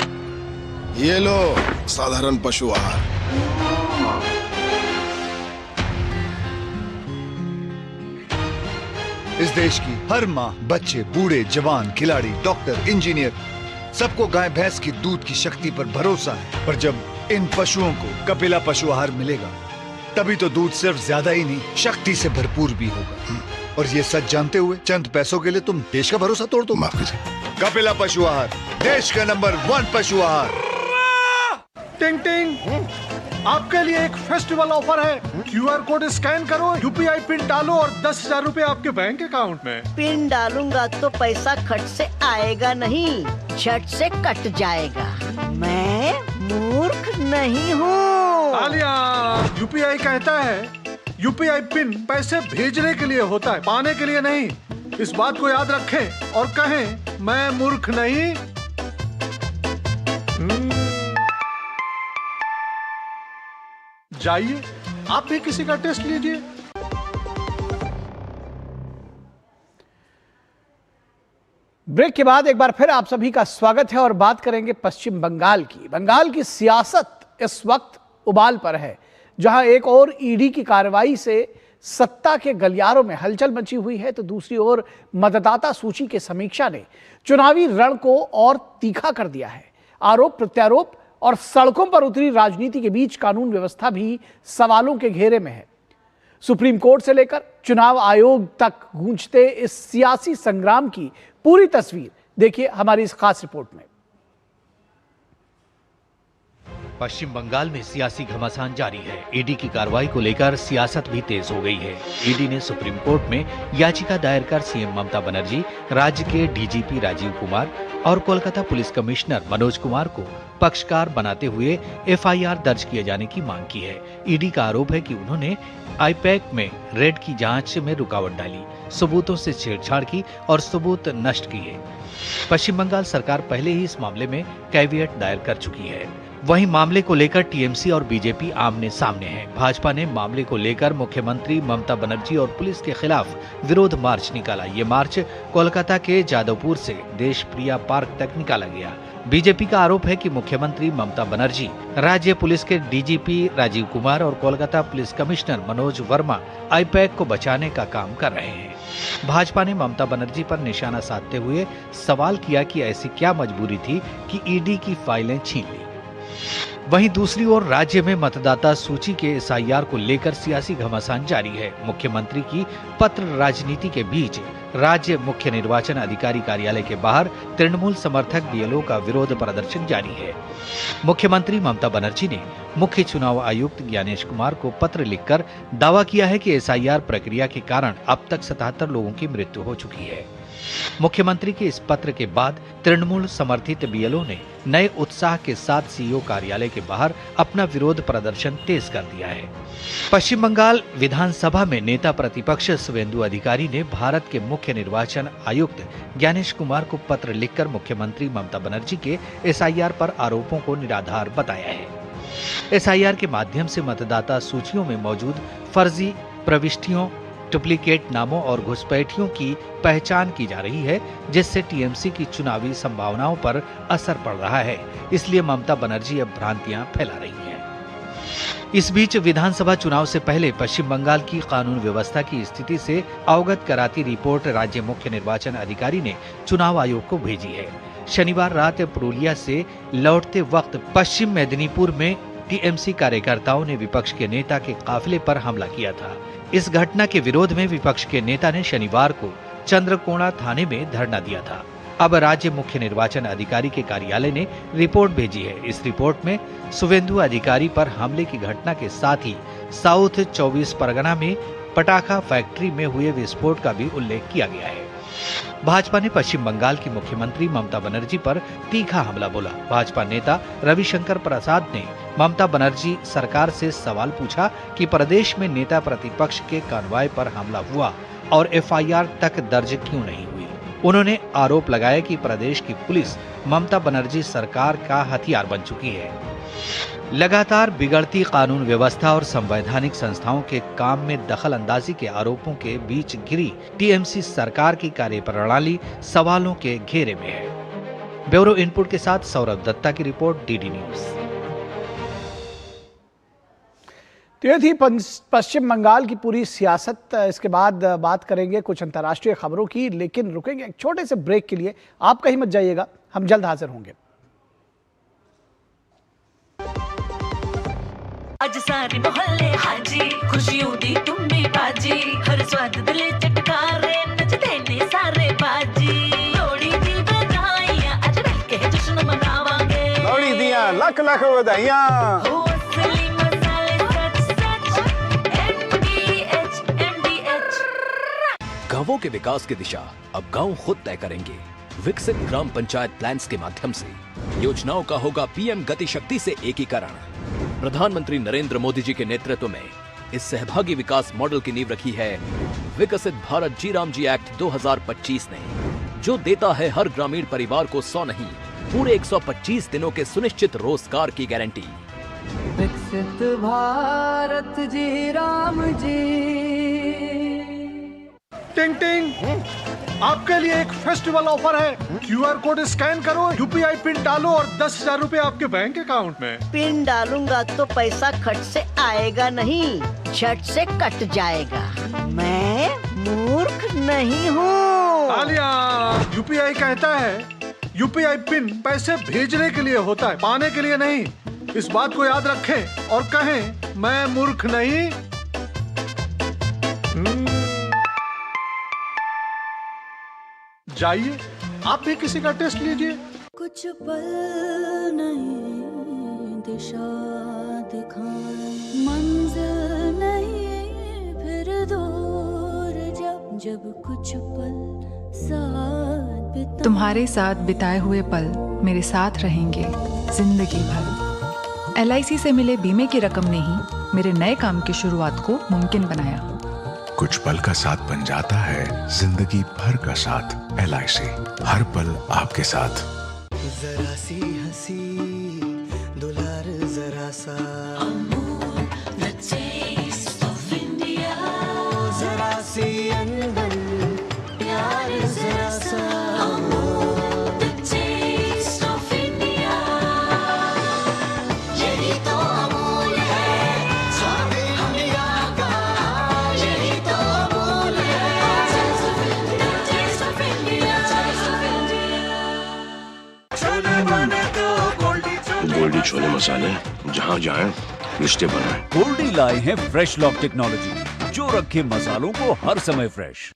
ये लो साधारण पशु आहार। इस देश की हर माँ, बच्चे, बूढ़े, जवान, खिलाड़ी, डॉक्टर, इंजीनियर सबको गाय भैंस की दूध की शक्ति पर भरोसा है। पर जब इन पशुओं को कपिला पशु आहार मिलेगा तभी तो दूध सिर्फ ज्यादा ही नहीं शक्ति से भरपूर भी होगा। और ये सच जानते हुए चंद पैसों के लिए तुम देश का भरोसा तोड़ दो। कपिला पशु आहार, देश का नंबर 1 पशु आहार। टिंग टिंग, आपके लिए एक फेस्टिवल ऑफर है। QR कोड स्कैन करो, UPI पिन डालो और 10,000 रुपए आपके बैंक अकाउंट में। पिन डालूंगा तो पैसा खट से आएगा नहीं, झट से कट जाएगा। मैं मूर्ख नहीं हूँ। तालियां। UPI कहता है UPI पिन पैसे भेजने के लिए होता है, पाने के लिए नहीं। इस बात को याद रखें और कहें मैं मूर्ख नहीं। जाइए आप भी किसी का टेस्ट लीजिए। ब्रेक के बाद एक बार फिर आप सभी का स्वागत है और बात करेंगे पश्चिम बंगाल की। बंगाल की सियासत इस वक्त उबाल पर है, जहां एक और ईडी की कार्रवाई से सत्ता के गलियारों में हलचल मची हुई है, तो दूसरी ओर मतदाता सूची के समीक्षा ने चुनावी रण को और तीखा कर दिया है। आरोप प्रत्यारोप और सड़कों पर उतरी राजनीति के बीच कानून व्यवस्था भी सवालों के घेरे में है। सुप्रीम कोर्ट से लेकर चुनाव आयोग तक गूंजते इस सियासी संग्राम की पूरी तस्वीर देखिए हमारी इस खास रिपोर्ट में। पश्चिम बंगाल में सियासी घमासान जारी है। ईडी की कार्रवाई को लेकर सियासत भी तेज हो गई है। ईडी ने सुप्रीम कोर्ट में याचिका दायर कर सीएम ममता बनर्जी, राज्य के डीजीपी राजीव कुमार और कोलकाता पुलिस कमिश्नर मनोज कुमार को पक्षकार बनाते हुए एफआईआर दर्ज किए जाने की मांग की है। ईडी का आरोप है कि उन्होंने आईपैक में रेड की जांच में रुकावट डाली, सबूतों से छेड़छाड़ की और सबूत नष्ट किए। पश्चिम बंगाल सरकार पहले ही इस मामले में कैविएट दायर कर चुकी है। वहीं मामले को लेकर टीएमसी और बीजेपी आमने सामने हैं। भाजपा ने मामले को लेकर मुख्यमंत्री ममता बनर्जी और पुलिस के खिलाफ विरोध मार्च निकाला। ये मार्च कोलकाता के जादवपुर से देशप्रिया पार्क तक निकाला गया। बीजेपी का आरोप है कि मुख्यमंत्री ममता बनर्जी, राज्य पुलिस के डीजीपी राजीव कुमार और Kolkata police commissioner Manoj Verma IUPAC को बचाने का काम कर रहे हैं। भाजपा ने ममता बनर्जी पर निशाना साधते हुए सवाल किया कि ऐसी क्या मजबूरी थी कि ईडी की फाइलें छीन ली। वहीं दूसरी ओर राज्य में मतदाता सूची के एसआईआर को लेकर सियासी घमासान जारी है। मुख्यमंत्री की पत्र राजनीति के बीच राज्य मुख्य निर्वाचन अधिकारी कार्यालय के बाहर तृणमूल समर्थक बीएलओ का विरोध प्रदर्शन जारी है। मुख्यमंत्री ममता बनर्जी ने मुख्य चुनाव आयुक्त ज्ञानेश कुमार को पत्र लिखकर दावा किया है कि एसआईआर प्रक्रिया के कारण अब तक 77 लोगों की मृत्यु हो चुकी है। मुख्यमंत्री के इस पत्र के बाद तृणमूल समर्थित बीएलओ ने नए उत्साह के साथ सीईओ कार्यालय के बाहर अपना विरोध प्रदर्शन तेज कर दिया है। पश्चिम बंगाल विधानसभा में नेता प्रतिपक्ष शुवेंदु अधिकारी ने भारत के मुख्य निर्वाचन आयुक्त ज्ञानेश कुमार को पत्र लिखकर मुख्यमंत्री ममता बनर्जी के एसआईआर पर आरोपों को निराधार बताया है। एसआईआर के माध्यम से मतदाता सूचियों में मौजूद फर्जी प्रविष्टियों, डुप्लीकेट नामों और घुसपैठियों की पहचान की जा रही है, जिससे टीएमसी की चुनावी संभावनाओं पर असर पड़ रहा है। इसलिए ममता बनर्जी अब भ्रांतियां फैला रही हैं। इस बीच विधानसभा चुनाव से पहले पश्चिम बंगाल की कानून व्यवस्था की स्थिति से अवगत कराती रिपोर्ट राज्य मुख्य निर्वाचन अधिकारी ने चुनाव आयोग को भेजी है। शनिवार रात पुरुलिया से लौटते वक्त पश्चिम मेदिनीपुर में टीएमसी कार्यकर्ताओं ने विपक्ष के नेता के काफिले पर हमला किया था। इस घटना के विरोध में विपक्ष के नेता ने शनिवार को चंद्रकोना थाने में धरना दिया था। अब राज्य मुख्य निर्वाचन अधिकारी के कार्यालय ने रिपोर्ट भेजी है। इस रिपोर्ट में शुवेंदु अधिकारी पर हमले की घटना के साथ ही साउथ 24 परगना में पटाखा फैक्ट्री में हुए विस्फोट का भी उल्लेख किया गया है। भाजपा ने पश्चिम बंगाल की मुख्यमंत्री ममता बनर्जी पर तीखा हमला बोला। भाजपा नेता रविशंकर प्रसाद ने ममता बनर्जी सरकार से सवाल पूछा कि प्रदेश में नेता प्रतिपक्ष के कानवाय पर हमला हुआ और एफआईआर तक दर्ज क्यों नहीं हुई। उन्होंने आरोप लगाया कि प्रदेश की पुलिस ममता बनर्जी सरकार का हथियार बन चुकी है। लगातार बिगड़ती कानून व्यवस्था और संवैधानिक संस्थाओं के काम में दखल अंदाजी के आरोपों के बीच घिरी टीएमसी सरकार की कार्यप्रणाली सवालों के घेरे में है। ब्यूरो इनपुट के साथ सौरभ दत्ता की रिपोर्ट, डीडी न्यूज। तो ये थी पश्चिम बंगाल की पूरी सियासत। इसके बाद बात करेंगे कुछ अंतर्राष्ट्रीय खबरों की, लेकिन रुकेंगे एक छोटे से ब्रेक के लिए। आप कहीं मत जाइएगा, हम जल्द हाजिर होंगे। आज सारे मोहल्ले हाजी, खुशियों दी तुम्हें बाजी, हर स्वाद दिले चटकारे, नचते ने सारे बाजी। लोड़ी दी बधाइयां, आज मिलके जश्न मनावांगे। लोड़ी दियां लख लख बधाइयां। हो असली मसाले सच सच, MDH। गांवों के विकास की दिशा अब गांव खुद तय करेंगे। विकसित ग्राम पंचायत प्लान्स के माध्यम से योजनाओं का होगा पीएम गति शक्ति से एकीकरण। प्रधानमंत्री नरेंद्र मोदी जी के नेतृत्व में इस सहभागी विकास मॉडल की नींव रखी है विकसित भारत जी राम जी एक्ट 2025 ने, जो देता है हर ग्रामीण परिवार को 100 नहीं पूरे 125 दिनों के सुनिश्चित रोजगार की गारंटी। विकसित भारत जी राम जी। टिंग टिंग, आपके लिए एक फेस्टिवल ऑफर है। क्यूआर कोड स्कैन करो, यूपीआई पिन डालो और 10,000 रुपए आपके बैंक अकाउंट में। पिन डालूंगा तो पैसा खट से आएगा नहीं, झट से कट जाएगा। मैं मूर्ख नहीं हूँ। तालियां। यूपीआई कहता है यूपीआई पिन पैसे भेजने के लिए होता है, पाने के लिए नहीं। इस बात को याद रखें और कहें मैं मूर्ख नहीं। जाइए, आप भी किसी का टेस्ट लीजिए। कुछ पल नहीं दिशा दिखाए, मंजिल नहीं फिर दूर, जब कुछ पल साथ बिताए। तुम्हारे साथ बिताए हुए पल मेरे साथ रहेंगे जिंदगी भर। LIC से मिले बीमे की रकम ने ही मेरे नए काम की शुरुआत को मुमकिन बनाया। कुछ पल का साथ बन जाता है जिंदगी भर का साथ। LIC, हर पल आपके साथ। जरा सी हंसी दुलार, जरा सा the taste of India, जरा सी अनबन प्यार, जरा सा the taste of India, यही तो अमूल है स्वाद इंडिया का, यही तो अमूल है the taste of India, chole बने तो गोल्डी छोले मसाले, जहाँ जाए रिश्ते बनाए। गोल्डी लाए हैं फ्रेश लॉक टेक्नोलॉजी, जो रखे मसालों को हर समय फ्रेश।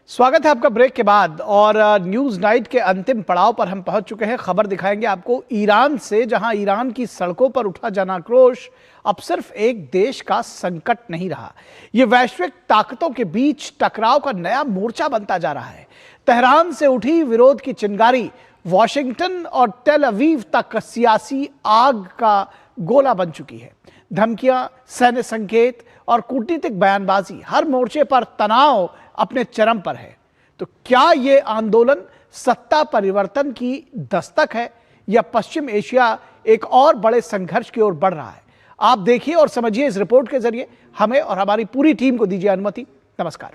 स्वागत है आपका ब्रेक के बाद। और न्यूज नाइट के अंतिम पड़ाव पर हम पहुंच चुके हैं। खबर दिखाएंगे आपको ईरान से, जहां ईरान की सड़कों पर उठा जनाक्रोश अब सिर्फ एक देश का संकट नहीं रहा, यह वैश्विक ताकतों के बीच टकराव का नया मोर्चा बनता जा रहा है। तेहरान से उठी विरोध की चिंगारी वॉशिंगटन और टेल अवीव तक सियासी आग का गोला बन चुकी है। धमकियां, सैन्य संकेत और कूटनीतिक बयानबाजी, हर मोर्चे पर तनाव अपने चरम पर है। तो क्या यह आंदोलन सत्ता परिवर्तन की दस्तक है या पश्चिम एशिया एक और बड़े संघर्ष की ओर बढ़ रहा है? आप देखिए और समझिए इस रिपोर्ट के जरिए। हमें और हमारी पूरी टीम को दीजिए अनुमति। नमस्कार।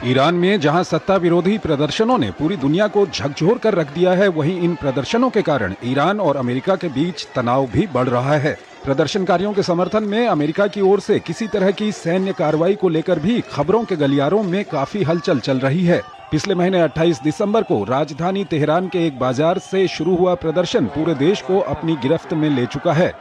ईरान में जहां सत्ता विरोधी प्रदर्शनों ने पूरी दुनिया को झकझोर कर रख दिया है, वहीं इन प्रदर्शनों के कारण ईरान और अमेरिका के बीच तनाव भी बढ़ रहा है। प्रदर्शनकारियों के समर्थन में अमेरिका की ओर से किसी तरह की सैन्य कार्रवाई को लेकर भी खबरों के गलियारों में काफी हलचल चल रही है। पिछले महीने 28 दिसंबर को राजधानी तेहरान के एक बाजार से शुरू हुआ प्रदर्शन पूरे देश को अपनी गिरफ्त में ले चुका है।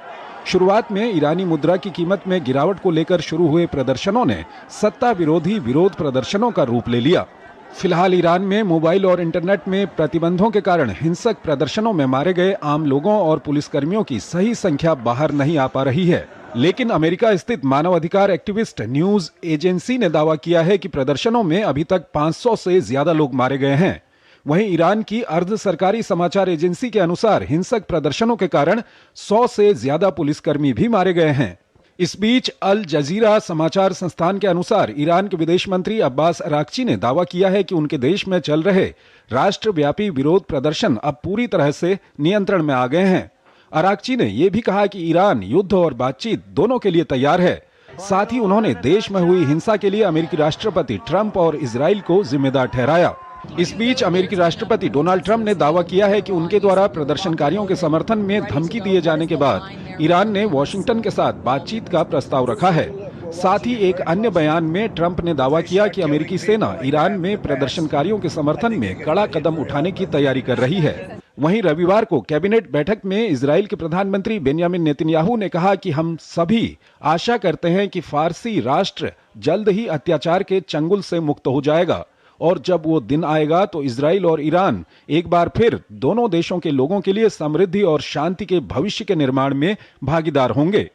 शुरुआत में ईरानी मुद्रा की कीमत में गिरावट को लेकर शुरू हुए प्रदर्शनों ने सत्ता विरोधी विरोध प्रदर्शनों का रूप ले लिया। फिलहाल ईरान में मोबाइल और इंटरनेट में प्रतिबंधों के कारण हिंसक प्रदर्शनों में मारे गए आम लोगों और पुलिसकर्मियों की सही संख्या बाहर नहीं आ पा रही है। लेकिन अमेरिका स्थित मानवाधिकार एक्टिविस्ट न्यूज एजेंसी ने दावा किया है कि प्रदर्शनों में अभी तक 500 से ज्यादा लोग मारे गए हैं। वहीं ईरान की अर्ध सरकारी समाचार एजेंसी के अनुसार हिंसक प्रदर्शनों के कारण 100 से ज्यादा पुलिसकर्मी भी मारे गए हैं। इस बीच अल जजीरा समाचार संस्थान के अनुसार ईरान के विदेश मंत्री अब्बास अराक्ची ने दावा किया है कि उनके देश में चल रहे राष्ट्रव्यापी विरोध प्रदर्शन अब पूरी तरह से नियंत्रण में आ गए हैं। अराक्ची ने यह भी कहा कि ईरान युद्ध और बातचीत दोनों के लिए तैयार है। साथ ही उन्होंने देश में हुई हिंसा के लिए अमेरिकी राष्ट्रपति ट्रंप और इजराइल को जिम्मेदार ठहराया। इस बीच अमेरिकी राष्ट्रपति डोनाल्ड ट्रंप ने दावा किया है कि उनके द्वारा प्रदर्शनकारियों के समर्थन में धमकी दिए जाने के बाद ईरान ने वॉशिंगटन के साथ बातचीत का प्रस्ताव रखा है। साथ ही एक अन्य बयान में ट्रंप ने दावा किया कि अमेरिकी सेना ईरान में प्रदर्शनकारियों के समर्थन में कड़ा कदम उठाने की तैयारी कर रही है। वहीं रविवार को कैबिनेट बैठक में इजराइल के प्रधानमंत्री बेंयामिन नेतन्याहू ने कहा कि हम सभी आशा करते हैं कि फारसी राष्ट्र जल्द ही अत्याचार के चंगुल से मुक्त हो जाएगा और जब वो दिन आएगा तो इजराइल और ईरान एक बार फिर दोनों देशों के लोगों के लिए समृद्धि और शांति के भविष्य के निर्माण में भागीदार होंगे।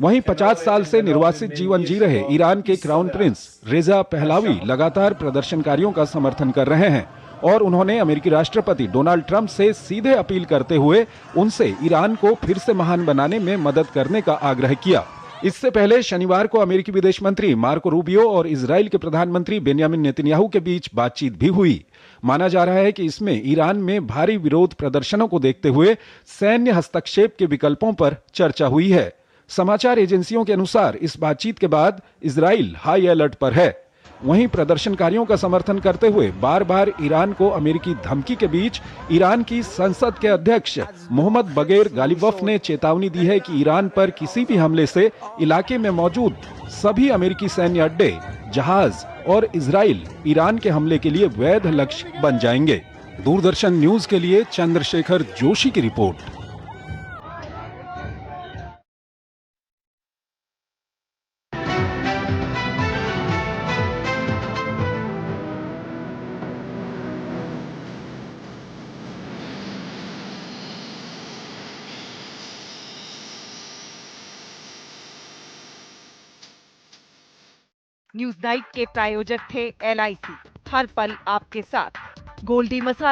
वहीं 50 साल से निर्वासित जीवन जी रहे ईरान के क्राउन प्रिंस रेजा पहलावी लगातार प्रदर्शनकारियों का समर्थन कर रहे हैं और उन्होंने अमेरिकी राष्ट्रपति डोनाल्ड ट्रंप से सीधे अपील करते हुए उनसे ईरान को फिर से महान बनाने में मदद करने का आग्रह किया। इससे पहले शनिवार को अमेरिकी विदेश मंत्री मार्को रूबियो और इजराइल के प्रधानमंत्री बेंयामिन नेतन्याहू के बीच बातचीत भी हुई। माना जा रहा है कि इसमें ईरान में भारी विरोध प्रदर्शनों को देखते हुए सैन्य हस्तक्षेप के विकल्पों पर चर्चा हुई है। समाचार एजेंसियों के अनुसार इस बातचीत के बाद इजराइल हाई अलर्ट पर है। वहीं प्रदर्शनकारियों का समर्थन करते हुए बार बार ईरान को अमेरिकी धमकी के बीच ईरान की संसद के अध्यक्ष मोहम्मद बगैर गालिबफ ने चेतावनी दी है कि ईरान पर किसी भी हमले से इलाके में मौजूद सभी अमेरिकी सैन्य अड्डे, जहाज और इजराइल ईरान के हमले के लिए वैध लक्ष्य बन जाएंगे। दूरदर्शन न्यूज के लिए चंद्रशेखर जोशी की रिपोर्ट। न्यूज नाइट के प्रायोजक थे LIC, हर पल आपके साथ। गोल्डी मसाला